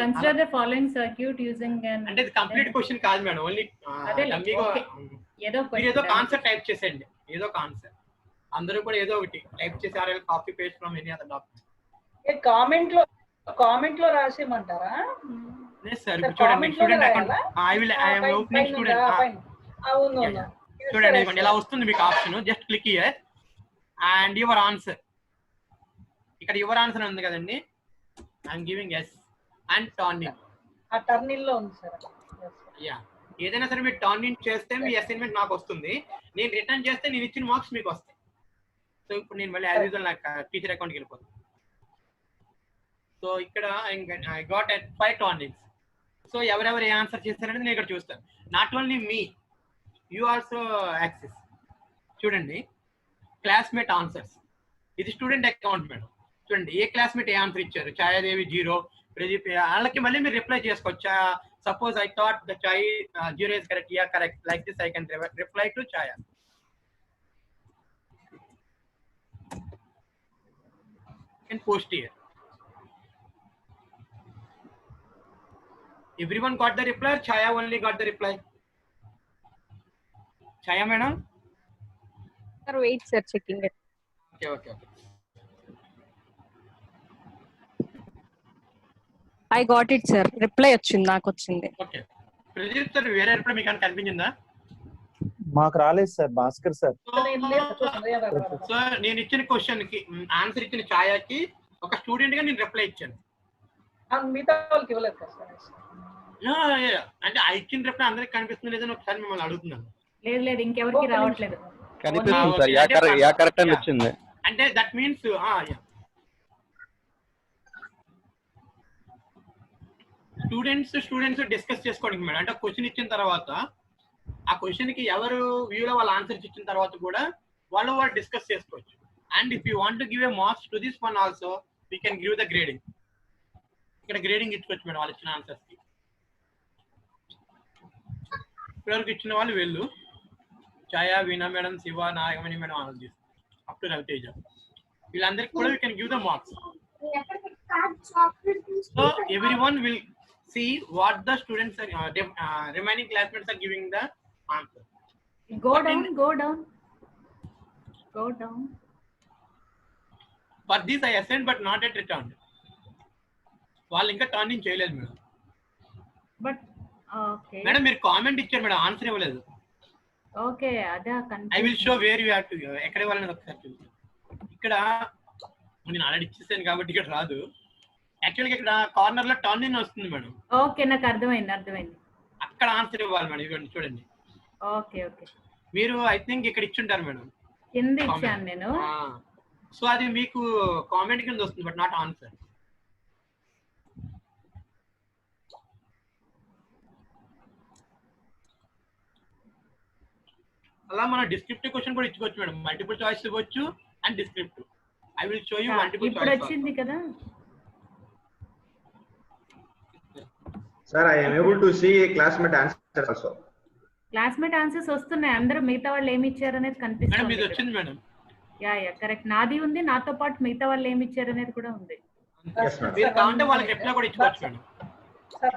Consider the following circuit using an.
అంటే ఇది complete question కాదు madam, only ఏదో answer type చేసేయండి, ఏదో ఒక answer. అందరూ కూడా ఏదో ఒకటి టైప్ చేసి copy paste from any other document.
Comment లో రాసేయమంటారా?
లేదు సార్, చూడండి student account. I am opening student.
అవును,
చూడండి ఇవ్వండి, ఇలా వస్తుంది మీకు option. Just click here and your answer. ఇక్కడ యువర్ ఆన్సర్ ఉంది కదండి, I'm giving yes and turning.
ఆ టర్నింగ్ లో ఉంది సార్.
యా, ఏదైనా సరే మీరు టర్నింగ్ చేస్తే మీ అసైన్మెంట్ నాకు వస్తుంది, నేను రిటర్న్ చేస్తే నేను ఇచ్చిన మార్క్స్ మీకు వస్తాయి. సో ఇప్పుడు నేను మళ్ళీ యాజ్ యూజువల్ నాకు టీచర్ అకౌంట్కి వెళ్ళిపోతాను. సో ఇక్కడ I got at 5 turnings. So ఎవరెవరు ఏ ఆన్సర్ చేస్తారనేది నేను ఇక్కడ చూస్తాను. Not only me, you also access. చూడండి క్లాస్మేట్ ఆన్సర్స్, ఇది స్టూడెంట్ అకౌంట్ మేడం. చూడండి ఏ క్లాస్మేట్ ఏ ఆన్సర్ ఇచ్చారు. ఛాయాదేవి 0, ప్రదీప్. వాళ్ళకి మళ్ళీ మీరు రిప్లై చేసుకోవచ్చు. Suppose I thought the chai 0 is correct, yeah correct, like this I can reply to Chaya. You can post here. Everyone got the reply, Chaya only got the reply? Chaya madam?
Sir, wait sir, checking it.
Okay.
I got it sir. Reply వచ్చింది, నాకు వచ్చింది.
Okay. Pradeep sir వేరే reply మీకు కనిపించిందా?
మాకు రాలేదు sir. Bhaskar sir.
So నేను ఇచ్చిన క్వశ్చన్ కి ఆన్సర్ ఇచ్చిన ఛాయాకి ఒక స్టూడెంట్ గా నేను రిప్లై ఇచ్చాను.
మిగతా వాళ్ళకి ఇవ్వలేదు సార్.
అంటే ఆ ఇచ్చిన రిప్లై అందరికి కనిపిస్తుంది లేదని ఒకసారి మిమ్మల్ని అడుగుతున్నాను.
లేదు ఇంకెవరికి రావట్లేదు.
కనిపిస్తుంది సార్. యా కరెక్ట్ అని వచ్చింది.
అంటే దట్ మీన్స్ స్టూడెంట్స్ డిస్కస్ చేసుకోవడానికి మేడం. అంటే క్వశ్చన్ ఇచ్చిన తర్వాత ఆ క్వశ్చన్ కి ఎవరు వ్యూలో వాళ్ళ ఆన్సర్స్ ఇచ్చిన తర్వాత కూడా వాళ్ళు డిస్కస్ చేసుకోవచ్చు. And if you want to give a marks to this one also we can give the grading. ఇక్కడ గ్రేడింగ్ ఇచ్చుకోవచ్చు మేడం వాళ్ళు ఇచ్చిన ఆన్సర్స్ కి. ఇప్పటివరకు ఇచ్చిన వాళ్ళు వీళ్ళు Chaya, Veena madam, Shiva, Nagamani madam, all up to Raviteja, వీళ్ళందరికీ కూడా we can give the marks. So everyone will see what the students are remaining classmates are giving the answer.
Go down.
For this I assigned but not yet returned. వాళ్ళు ఇంకా turning చేయలేదు madam.
But okay
madam మీరు comment ఇచ్చారు madam, answer ఇవ్వలేదు.
Okay అదా
I will show where you have to ఎక్కడ ఇవ్వాలని ఒకసారి చూడండి. ఇక్కడ నేను ఆల్రెడీ ఇచ్చేసాను కాబట్టి ఇక్కడ రాదు. యాక్చువల్గా ఇక్కడ కార్నర్ లో టర్నింగ్ వస్తుంది మేడం.
ఓకే నాకు అర్థమైంది.
అక్కడ ఆన్సర్ ఇవ్వాలి మేడం. ఇవ్వండి చూడండి.
ఓకే
మీరు ఐ థింక్ ఇక్కడ ఇచ్చుంటారు మేడం.
కింద ఇచ్చాను నేను.
సో అది మీకు కామెంట్ కింద వస్తుంది బట్ నాట్ ఆన్సర్. అలా మనం డిస్క్రిప్టివ్ క్వశ్చన్ కూడా ఇచ్చుకోవచ్చు మేడం. మల్టిపుల్ చాయిస్ ఇవ్వచ్చు and descriptive. I will show you multiple choice.
ఇప్పుడు వచ్చింది కదా.
Sir, I am able to see classmate answers also.
Classmate answers వస్తున్నాయి. అందరూ మిగతా వాళ్ళు ఏమి ఇచ్చారు అనేది కనిపిస్తుంది.
మేడం ఇది వచ్చింది మేడం.
Yeah correct. నాది ఉంది, నాతో పాటు మిగతా వాళ్ళు ఏమి ఇచ్చారు అనేది కూడా ఉంది.
మీరు కావాలంటే వాళ్ళకి రిప్లై కూడా ఇచ్చుకోవచ్చు madam.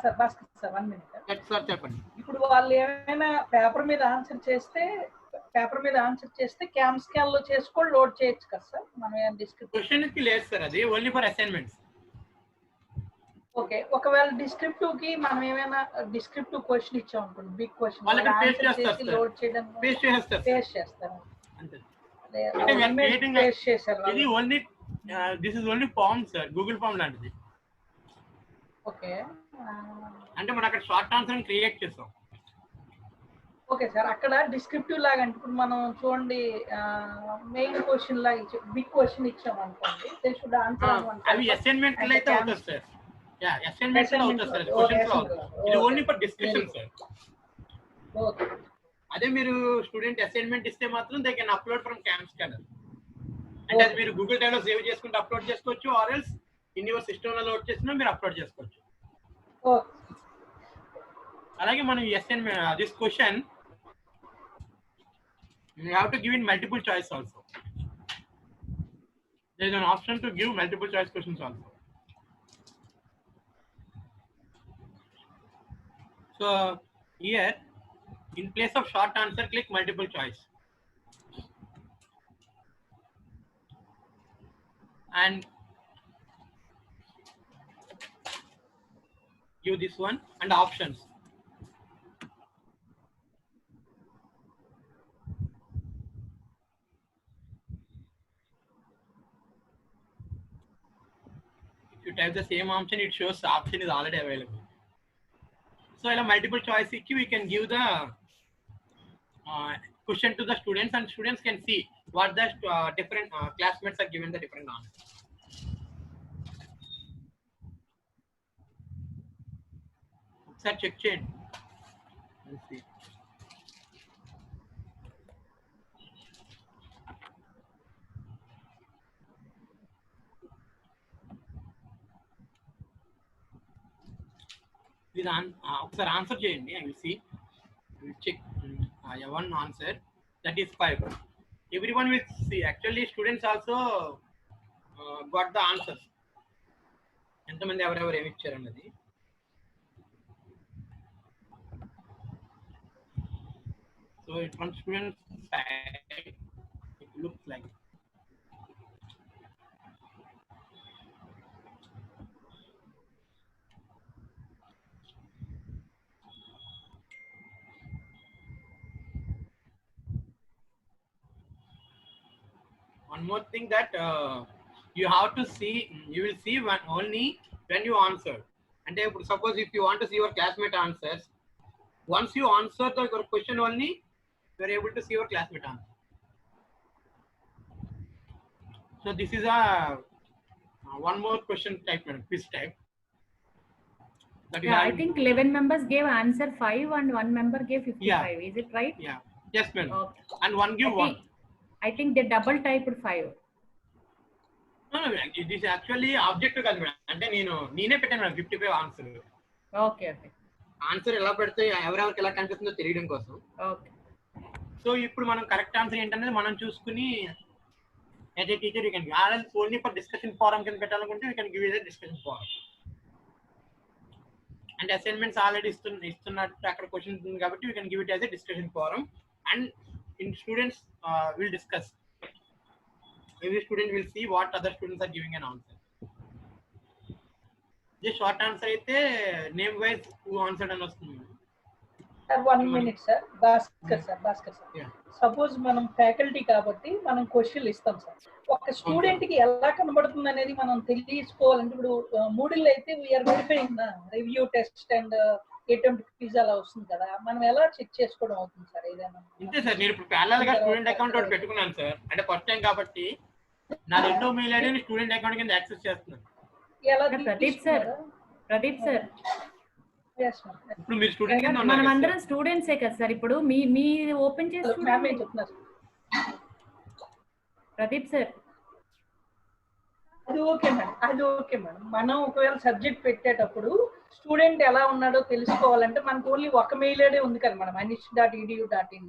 Sir Bhaskar sir 1 minute.
Sir చెప్పండి.
ఇప్పుడు వాళ్ళు ఏమైనా పేపర్ మీద ఆన్సర్ చేస్తే క్యామ్ స్కాన్ లో చేసుకొని లోడ్ చేయొచ్చు కదా సార్? మనం ఏం
క్వశ్చన్ కి లేదు సార్, అది ఓన్లీ ఫర్ అసైన్మెంట్స్.
ఓకే, ఒకవేళ డిస్క్రిప్టివ్ కి మనం ఏమైనా డిస్క్రిప్టివ్ క్వశ్చన్ ఇచ్చాం అనుకోండి, బిగ్ క్వశ్చన్
వాళ్ళకి పేస్ట్ చేస్తారు,
లోడ్ చేయడం
పేస్ట్ చేస్తారు
అంతే.
ఇది only this is only form sir, Google form లాంటిది.
ఓకే
అంటే మనం అక్కడ షార్ట్ ఆన్సర్ క్రియేట్ చేస్తాం.
ఓకే సార్, అక్కడ డిస్క్రిప్టివ్ లాగా అంటే ఇప్పుడు మనం చూడండి మెయిన్ క్వశ్చన్ లాగా బిగ్ క్వశ్చన్ ఇచ్చాం అనుకోండి, దే షుడ్ ఆన్సర్
అవి అసైన్మెంట్ లో అయితే అవుతుంది సార్. యా అసైన్మెంట్ లో అవుతుంది సార్, క్వశ్చన్స్ లో అవుతుంది. ఇది only for discussion sir.
Okay.
అదే మీరు స్టూడెంట్ అసైన్మెంట్ ఇస్తే మాత్రం they can upload from camp scanner. అంటే అది మీరు గూగుల్ డ్రైవ్ లో సేవ్ చేసుకుంటే అప్లోడ్ చేసుకోవచ్చు, or else in your system లో లోడ్ చేసినా మీరు అప్లోడ్ చేసుకోవచ్చు. అలాగే మనం ఈ assignment this question you have to give in multiple choice also. There is an option to give multiple choice questions also. So here in place of short answer click multiple choice and give this one and options. If you type the same option, it shows the option is already available. So in a multiple choice we can give the question to the students, and students can see what the different classmates are given the different answers. Sir, check chain. Let's see. This ఒకసారి answer చేయండి. I will see. I will check. One answer that is 5. Everyone will see. Actually, students also got the answers. ఎంతమంది ఎవరెవరు ఏమి ఇచ్చారు అన్నది. So from students side, it looks like. One more thing that you have to see, you will see only when you answer. And suppose if you want to see your classmate answers, once you answer the question only, you are able to see your classmate answer. So this is a one more question type, quiz type.
Yeah, I think 11 members gave answer 5 and 1 member gave 55. Yeah. Is it right?
Yeah. Yes, madam.
Okay.
And one give 1.
I think they double typed 5.
No, it is actually objective కాదు madam. అంటే నేనే పెట్టాను madam 55 answer.
Okay okay.
Answer ఎలా పెడితే ఎవరెవరికి ఎలా కనిపిస్తుందో తెలియడం కోసం.
ఓకే.
సో ఇప్పుడు మనం కరెక్ట్ ఆన్సర్ ఏంటనేది మనం చూసుకుని as a teacher you can give only for discussion forum కింద పెట్టాలనుకుంటే you can give it discussion forum. అంటే అసైన్మెంట్స్ ఆల్రెడీ ఇస్తున్నట్టు అక్కడ క్వశ్చన్స్ ఉంది కాబట్టి you can give it as a discussion forum and in students will discuss. Every student will see what other students are giving an answer. This short answer అయితే name wise who answered అని వస్తుంది.
Sir, 1 minute sir. Bhaskar sir.
Yeah.
Suppose మనం faculty కాబట్టి మనం క్వశ్చన్లు ఇస్తాం sir. ఒక student కి ఎలా కనబడుతుంది అనేది మనం తెలుసుకోవాలంటే ఇప్పుడు మూడిల్ అయితే we're verifying review test and attempt quiz అలా వస్తుంది కదా, మనం ఎలా చెక్ చేసుకోవడం అవుతుంది సార్ ఏదైనా?
అంతే సార్, నేను ఇప్పుడు ప్యారలల్ గా స్టూడెంట్ అకౌంట్ ఒకటి పెట్టుకున్నాను సార్. అంటే ఫస్ట్ టైం కాబట్టి నా రెండో మెయిల్ ఐడి స్టూడెంట్ అకౌంట్ కింద యాక్సెస్ చేస్తున్నాను.
ఎలా?
ప్రదీప్ సార్
ఇప్పుడు మీరు స్టూడెంట్ కింద ఉన్నారు.
మనం అందరం స్టూడెంట్సే కదా సార్. ఇప్పుడు మీ ఓపెన్ చేసి
చెప్తున్నారు
ప్రదీప్ సార్.
అది ఓకే మేడం. మనం ఒకవేళ సబ్జెక్ట్ పెట్టేటప్పుడు స్టూడెంట్ ఎలా ఉన్నాడో తెలుసుకోవాలంటే మనకు ఓన్లీ ఒక మెయిల్ ఐడి ఉంది కదా మేడం, anish.edu.in.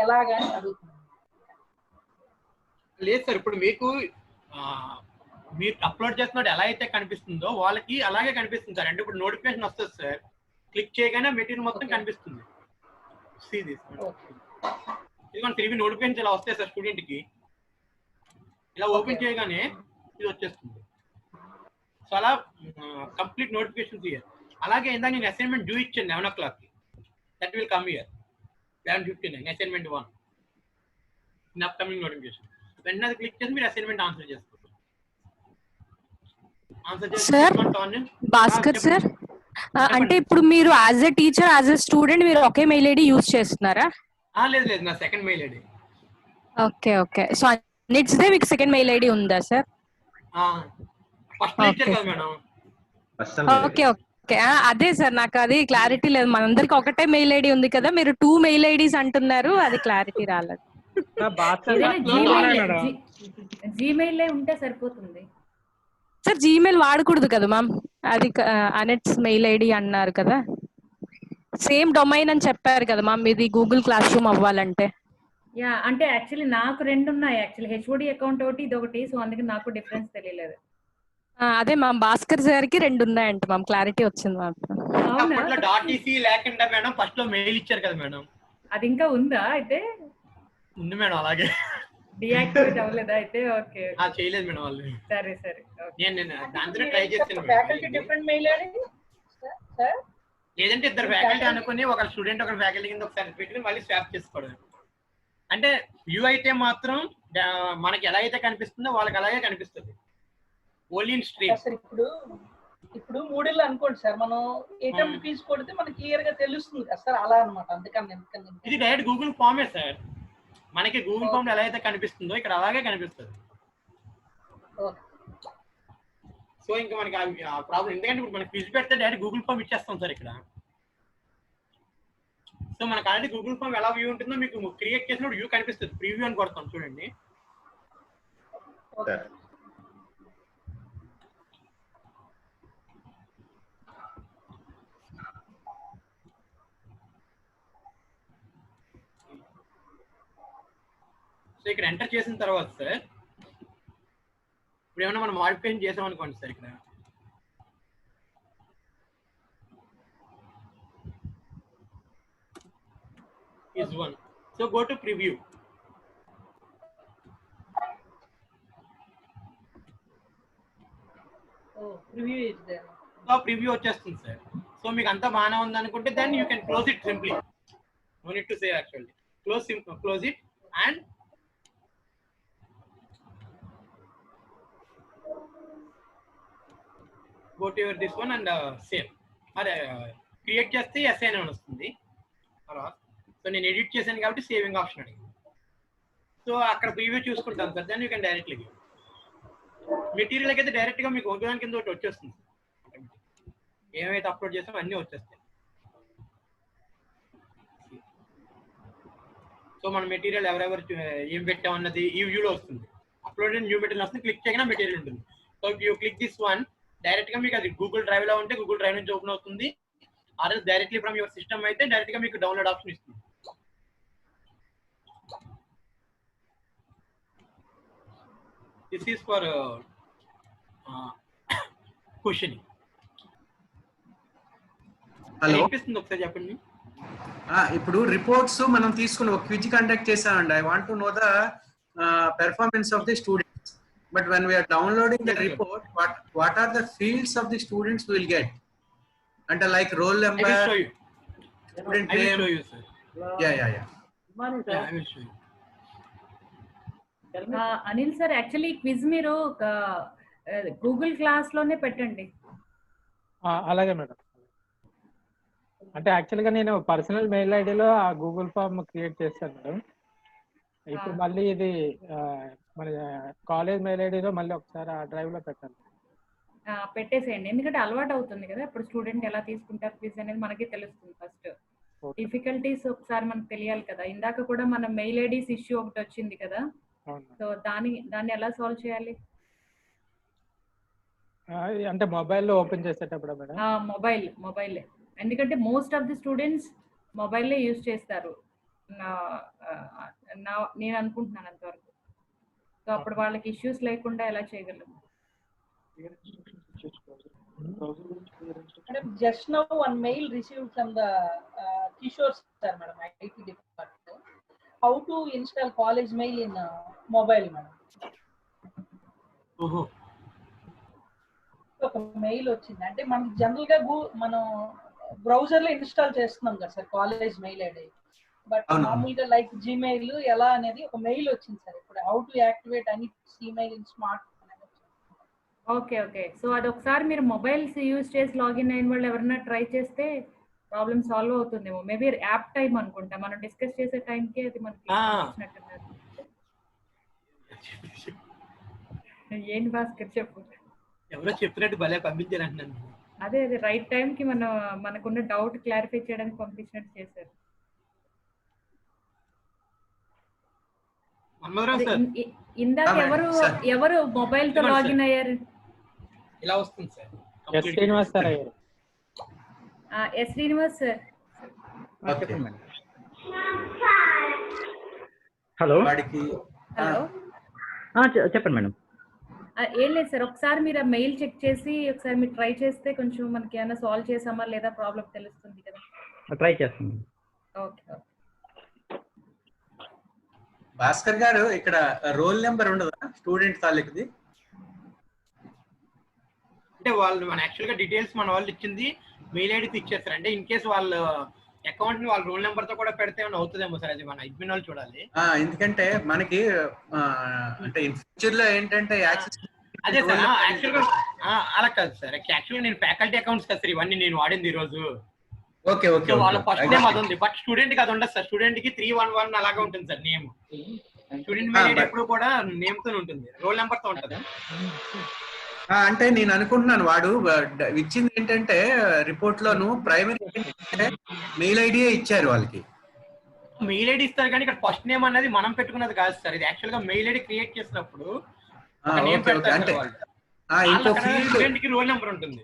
ఎలాగా అని అడుగుతున్నాను.
లేదు సార్, ఇప్పుడు మీకు మీరు అప్లోడ్ చేస్తున్నట్టు ఎలా అయితే కనిపిస్తుందో వాళ్ళకి అలాగే కనిపిస్తుంది సార్. అంటే ఇప్పుడు నోటిఫికేషన్ వస్తుంది సార్, క్లిక్ చేయగానే మెటీరియల్ మొత్తం కనిపిస్తుంది. ఇది మన టీవీ నోటిఫికేషన్ ఇలా వస్తాయి సార్. స్టూడెంట్ కి ఇలా ఓపెన్ చేయగానే ఇది వచ్చేస్తుంది. సో అలా కంప్లీట్ నోటిఫికేషన్స్ ఇయర్. అలాగే ఇందాక నేను అసైన్మెంట్ డ్యూ ఇచ్చాను 11 o'clock. That will come year 11:59 assignment 1 in upcoming notification. వెంటనే అది క్లిక్ చేసి మీరు అసైన్మెంట్ ఆన్సర్ చేసుకోవచ్చు. ఆన్సర్
సార్
చేసి
భాస్కర్ సార్ అంటే ఇప్పుడు మీరు as a teacher as a student మీరు ఒకే మెయిల్ ఐడి యూజ్ చేస్తున్నారా?
లేదు లేదు, నా second mail ID.
Okay okay. So అన్నిటిదే మీకు సెకండ్ మెయిల్ ఐడి ఉందా సార్?
ఫస్ట్ ఇచ్చారు కదా మేడం.
Okay okay. అదే సార్ నాకు అది క్లారిటీ లేదు. మనందరికి ఒకటే మెయిల్ ఐడి ఉంది కదా, మీరు 2 మెయిల్ ఐడీస్ అంటున్నారు, అది క్లారిటీ రాలేదు.
జీమెయిల్ ఉంటే సరిపోతుంది
సార్. జీమెయిల్ వాడకూడదు కదా మ్యామ్, అది అనెట్స్ మెయిల్ ఐడి అన్నారు కదా, సేమ్ డొమైన్ అని చెప్పారు కదా మ్యామ్ ఇది గూగుల్ క్లాస్ రూమ్ అవ్వాలంటే.
యా అంటే యాక్చువల్లీ నాకు 2 ఉన్నాయి. యాక్చువల్లీ హెచ్ఓడి అకౌంట్ ఒకటి ఇది ఒకటి, సో అందుకే నాకు డిఫరెన్స్ తెలియలేదు.
అదే మ్యామ్ భాస్కర్ గారికి 2 ఉన్నాయంట మ్యామ్, క్లారిటీ వచ్చింది మ్యామ్.
అప్పట్లో .ec లేకుండా మేడం ఫస్ట్ లో మెయిల్ ఇచ్చారు కదా మేడం.
అది ఇంకా ఉందా? అయితే
ఉంది మేడం, అలాగే
డియాక్టివేట్ అవ్వలేదా అయితే? ఓకే
చేయలేదు మేడం వాళ్ళు.
సరే సరే.
నేను దాంట్లో ట్రై చేస్తాను.
Faculty different mail ID sir,
లేదంటే ఇద్దరు ఫ్యాకల్టీ అనుకుని ఒక స్టూడెంట్ ఒక ఫ్యాకల్టీ కింద ఒకసారి పెట్టుకుని మళ్ళీ స్వాప్ చేసుకోవడం. అంటే వ్యూ అయితే మాత్రం మనకి ఎలా అయితే కనిపిస్తుందో వాళ్ళకి అలాగే కనిపిస్తుంది. Only in stream.
సార్ ఇప్పుడు మూడిల్లో అనుకోండి సార్, మనం ఏటీఎం ఫీజు కొడితే మనకి క్లియర్ గా తెలుస్తుంది కదా సార్, అలా అన్నమాట. అందుకని
ఇది డైరెక్ట్ గూగుల్ ఫామే సార్. మనకి గూగుల్ ఫామ్ ఎలా అయితే కనిపిస్తుందో ఇక్కడ అలాగే కనిపిస్తుంది. సో ఇంకా మనకి ప్రాబ్లం, ఎందుకంటే ఇప్పుడు మనకి ఫీజు పెడితే డైరెక్ట్ గూగుల్ ఫామ్ ఇచ్చేస్తాం సార్ ఇక్కడ. సో మనకు ఆల్రెడీ గూగుల్ ఫామ్ ఎలా వ్యూ ఉంటుందో మీకు క్రియేట్ చేసినప్పుడు వ్యూ కనిపిస్తుంది. ప్రీవ్యూ అని కొడతాం చూడండి. సో ఇక్కడ ఎంటర్ చేసిన తర్వాత సార్ ఇప్పుడు ఏమైనా మనం మాడిఫికేషన్ చేసాం అనుకోండి సార్, ఇక్కడ is 1. So go to preview.
Preview is there.
So preview వచ్చేస్తుంది సార్. సో మీకు అంతా బాగానే ఉంది అనుకుంటే then you can close it simply. No need to save actually. Close it and go to your this one and save. అదే create చేస్తే assign అని వస్తుంది. సో నేను ఎడిట్ చేశాను కాబట్టి సేవింగ్ ఆప్షన్ అడిగింది. సో అక్కడ ప్రీవ్యూ చూసుకుంటాను సార్, దాన్ని యూ కెన్ డైరెక్ట్లీ మెటీరియల్ అయితే డైరెక్ట్గా మీకు ఒకదాని కింద ఒకటి వచ్చేస్తుంది. ఏమైతే అప్లోడ్ చేస్తామో అన్నీ వచ్చేస్తాయి. సో మన మెటీరియల్ ఎవరెవరు ఏం పెట్టామన్నది ఈ వ్యూలో వస్తుంది. అప్లోడ్ న్యూ మెటీరియల్ వస్తుంది, క్లిక్ చేయగానే మెటీరియల్ ఉంటుంది. So you click this one, డైరెక్ట్గా మీకు అది గూగుల్ డ్రైవ్ లో ఉంటే గూగుల్ డ్రైవ్ నుంచి ఓపెన్ అవుతుంది. ఆర్ఎల్స్ డైరెక్ట్లీ ఫ్రమ్ యువర్ సిస్టమ్ అయితే డైరెక్ట్గా మీకు డౌన్లోడ్ ఆప్షన్ ఇస్తుంది. This is for questioning.
Hello,
అనిపిస్తుంది ఒకసారి చెప్పండి.
ఇప్పుడు రిపోర్ట్స్ మనం తీసుకుని ఒక క్విజ్ కండక్ట్ చేసామండి. I want to know the performance of the students. But when we are downloading the report, what are the fields of the students we will get? And like roll number.
I will show you.
Student
I will
name.
show you, sir.
Yeah.
Yeah, I will show you.
Anil sir, actually quiz మీరు Google class లోనే పెట్టండి.
అలాగే madam. అంటే యాక్చువల్గా నేను personal mail ఐడిలో ఆ Google form create చేస్తాను madam. ఇప్పుడు మళ్ళీ ఇది మన కాలేజ్ మెయిల్ ఐడిలో మళ్ళీ ఒకసారి ఆ డ్రైవ్ లో పెట్టాలి.
పెట్టేసేయండి, ఎందుకంటే అలవాటు అవుతుంది కదా. ఇప్పుడు స్టూడెంట్ ఎలా తీసుకుంటారు క్విజ్ అనేది మనకి తెలుస్తుంది. ఫస్ట్ డిఫికల్టీస్ ఒకసారి మనకు తెలియాలి కదా. ఇందాక కూడా మన మెయిల్ ఐడీస్ ఇష్యూ ఒకటి వచ్చింది కదా, సో దాన్ని ఎలా సాల్వ్ చేయాలి?
అంటే మొబైల్లో ఓపెన్ చేసేటప్పుడు మేడం.
మొబైల్ ఎందుకంటే మోస్ట్ ఆఫ్ ది స్టూడెంట్స్ మొబైల్లో యూజ్ చేస్తారు నేను అనుకుంటున్నాను అంతవరకు. సో అప్పుడు వాళ్ళకి ఇష్యూస్ లేకుండా ఎలా చేయగలము?
Just now one mail received from the Kishore sir, madam, IT department. How to install college mail in mobile, madam? ఒక మెయిల్ వచ్చింది. అంటే మనకి జనరల్ గా మనం బ్రౌజర్ లో ఇన్స్టాల్ చేస్తున్నాం కదా sir college mail ID. But మామూలుగా లైక్ జీమెయిల్ ఎలా అనేది ఒక మెయిల్ వచ్చింది సార్. ఇప్పుడు హౌ టు యాక్టివేట్ అని email in smart
okay okay. So అది ఒకసారి మీరు మొబైల్స్ యూజ్ చేసి లాగిన్ అయిన వాళ్ళు ఎవరైనా ట్రై చేస్తే ప్రాబ్లమ్ సాల్వ్ అవుతుందేమో. మేబీ యాప్ టైం అనుకుంటా. మనం డిస్కస్ చేసే టైంకి అది మనకి పంపించినట్టున్నారు. ఏంటి భాస్కర్ చెప్పు.
ఎవరో చెప్పినట్టు భలే పంపించారు అంటున్నాను.
అదే అదే రైట్ టైంకి మనకున్న డౌట్ క్లారిఫై చేయడానికి పంపించినట్టు చేశారు. ఇందాక ఎవరు మొబైల్ తో లాగిన్ అయ్యారు?
ఇలా వస్తుంది సార్.
ఎస్ శ్రీనివాస్ సార్ అయ్యారు.
S Srinivas sir.
Hello
hello
చెప్పండి మేడం.
ఏం లేదు సార్, ఒకసారి మీరు ఆ మెయిల్ చెక్ చేసి ఒకసారి మీరు ట్రై చేస్తే కొంచెం మనకి ఏమైనా సాల్వ్ చేసామా లేదా ప్రాబ్లం తెలుస్తుంది కదా.
ట్రై చేస్తాను.
Okay okay.
భాస్కర్ గారు ఇక్కడ రోల్ నెంబర్ ఉండదా స్టూడెంట్ తాలూకుది?
అంటే వాళ్ళు మన యాక్చువల్ గా డీటెయిల్స్ మన వాళ్ళు ఇచ్చింది మెయిల్ ఐడికి ఇచ్చేస్తారు. అంటే ఇన్ కేసు వాళ్ళ అకౌంట్ ని వాళ్ళ రోల్ నెంబర్ తో కూడా పెడితే ఏమైనా అవుతుందేమో సార్, అది మన అడ్మిన్ వాళ్ళు చూడాలి.
ఎందుకంటే మనకి అంటే ఇన్ ఫ్యూచర్ లో ఏంటంటే యాక్సెస్
అదే సార్ యాక్చువల్ గా అలా కాదు సార్. యాక్చువల్ నేను ఫ్యాకల్టీ అకౌంట్స్ కదా సార్ ఇవన్నీ నేను వాడింది ఈ రోజు.
Okay okay.
వాళ్ళ ఫస్ట్ నేమ్ అది ఉంది, బట్ స్టూడెంట్ కి అది ఉండదు సార్. స్టూడెంట్ కి 311 అలాగా ఉంటుంది sir name. Student mail ID ఎప్పుడు కూడా నేమ్ తో ఉంటుంది, రోల్ నెంబర్ తో ఉంటుంది.
అంటే నేను అనుకుంటున్నాను వాడు ఇచ్చింది ఏంటంటే రిపోర్ట్ లోను ప్రైమరీ మెయిల్ ఐడియే ఇచ్చారు వాళ్ళకి.
మెయిల్ ఐడి ఇస్తారు కానీ ఇక్కడ ఫస్ట్ నేమ్ అనేది మనం పెట్టుకున్నది కాదు సార్. ఇది యాక్చువల్ గా మెయిల్ ఐడి క్రియేట్ చేసినప్పుడు
అంటే ఇంకో ఫీల్డ్
కి రోల్ నెంబర్ ఉంటుంది.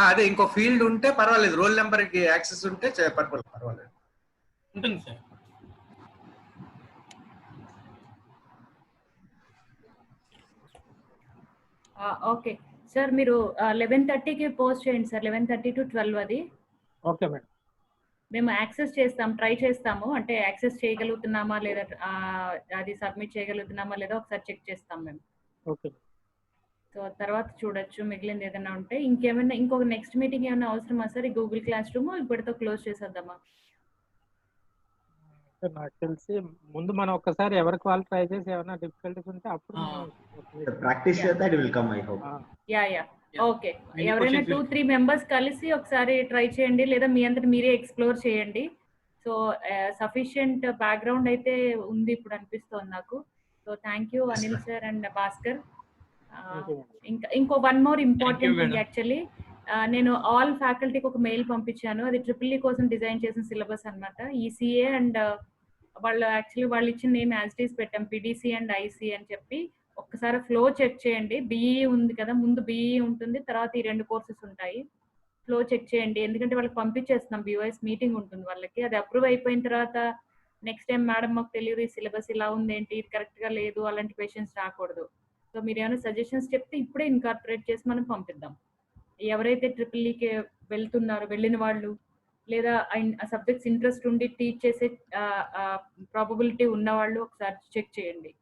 అదే ఇంకో ఫీల్డ్ ఉంటే పర్వాలేదు, రోల్ నెంబర్ కి యాక్సెస్ ఉంటే పర్వాలేదు
ఉంటుంది సార్.
ఓకే సార్, మీరు 11:30కి పోస్ట్ చేయండి సార్. 11:30 to 12 అది.
Okay madam.
మేము యాక్సెస్ చేస్తాం, ట్రై చేస్తాము. అంటే యాక్సెస్ చేయగలుగుతున్నామా లేదా, అది సబ్మిట్ చేయగలుగుతున్నామా లేదా ఒకసారి చెక్ చేస్తాం మేము.
ఓకే.
సో తర్వాత చూడొచ్చు మిగిలింది ఏదైనా ఉంటే. ఇంకేమైనా ఇంకొక నెక్స్ట్ మీటింగ్ ఏమైనా అవసరమా సార్? ఈ గూగుల్ క్లాస్ రూమ్ ఇప్పటితో క్లోజ్ చేసేద్దామా?
నాకు తెలిసి ముందు మనం ఒక్కసారి ఎవరికి వాళ్ళు ట్రై చేసి ఏమైనా డిఫికల్టీస్ ఉంటే అప్పుడు
ప్రాక్టీస్ చేద్దాం. It will come I hope.
Yeah okay. ఎవరైనా 2-3 మెంబర్స్ కలిసి ఒకసారి ట్రై చేయండి, లేదా మీ అంతటి మీరే ఎక్స్ప్లోర్ చేయండి. సో సఫిషియంట్ బ్యాక్గ్రౌండ్ అయితే ఉంది ఇప్పుడు అనిపిస్తోంది నాకు. So thank you Anil sir and Bhaskar. ఇంకో one more important thing, actually నేను ఆల్ ఫ్యాకల్టీకి ఒక మెయిల్ పంపించాను. అది EEE కోసం డిజైన్ చేసిన సిలబస్ అనమాట. ECA అండ్ వాళ్ళు ఇచ్చిన నేమ్ యాజ్ ఇట్ ఈస్ పెట్టాం, PDC అండ్ IC అని చెప్పి. ఒక్కసారి ఫ్లో చెక్ చేయండి. BE ఉంది కదా, ముందు BE ఉంటుంది, తర్వాత ఈ 2 కోర్సెస్ ఉంటాయి. ఫ్లో చెక్ చేయండి, ఎందుకంటే వాళ్ళకి పంపించేస్తున్నాం. BOS మీటింగ్ ఉంటుంది వాళ్ళకి. అది అప్రూవ్ అయిపోయిన తర్వాత నెక్స్ట్ టైం మేడం మాకు తెలియదు ఈ సిలబస్ ఇలా ఉంది ఏంటి, ఇది కరెక్ట్ గా లేదు, అలాంటి క్వశ్చన్స్ రాకూడదు. సో మీరు ఏమైనా సజెషన్స్ చెప్తే ఇప్పుడే ఇన్కార్పొరేట్ చేసి మనం పంపిద్దాం. ఎవరైతే EEEకి వెళ్ళిన వాళ్ళు, లేదా సబ్జెక్ట్స్ ఇంట్రెస్ట్ ఉండి టీచ్ చేసే ప్రాబబిలిటీ ఉన్న వాళ్ళు ఒకసారి చెక్ చేయండి.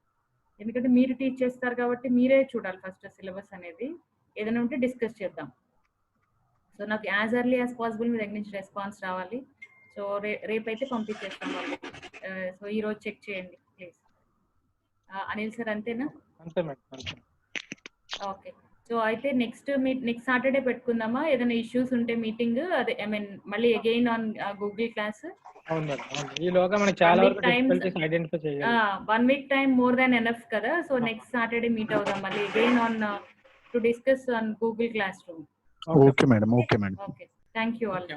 ఎందుకంటే మీరు టీచ్ చేస్తారు కాబట్టి మీరే చూడాలి ఫస్ట్ సిలబస్ అనేది. ఏదైనా ఉంటే డిస్కస్ చేద్దాం. సో నాకు యాజ్ ఎర్లీ యాజ్ పాసిబుల్ మీ దగ్గర నుంచి రెస్పాన్స్ రావాలి. సో రేపైతే పంపించేస్తాం వాళ్ళు. సో ఈ రోజు చెక్ చేయండి ప్లీజ్. అనిల్ సార్ అంతేనా?
అంతే మేడం.
ఓకే. సో అయితే నెక్స్ట్ సాటర్డే పెట్టుకుందామా? ఏదైనా ఇష్యూస్ ఉంటే మీటింగ్, అదే ఐ మీన్ మళ్ళీ అగైన్ ఆన్ గూగుల్ క్లాస్.
అవును మేడం. ఈలోగా మనకి చాలా వరకు డిఫికల్టీస్ ఐడెంటిఫై చేయాలి.
1 week time more than enough కదా. సో నెక్స్ట్ సాటర్డే మీట్ అవుదాం మళ్ళీ again on to discuss on Google class room.
Okay madam.
Okay. Thank you all.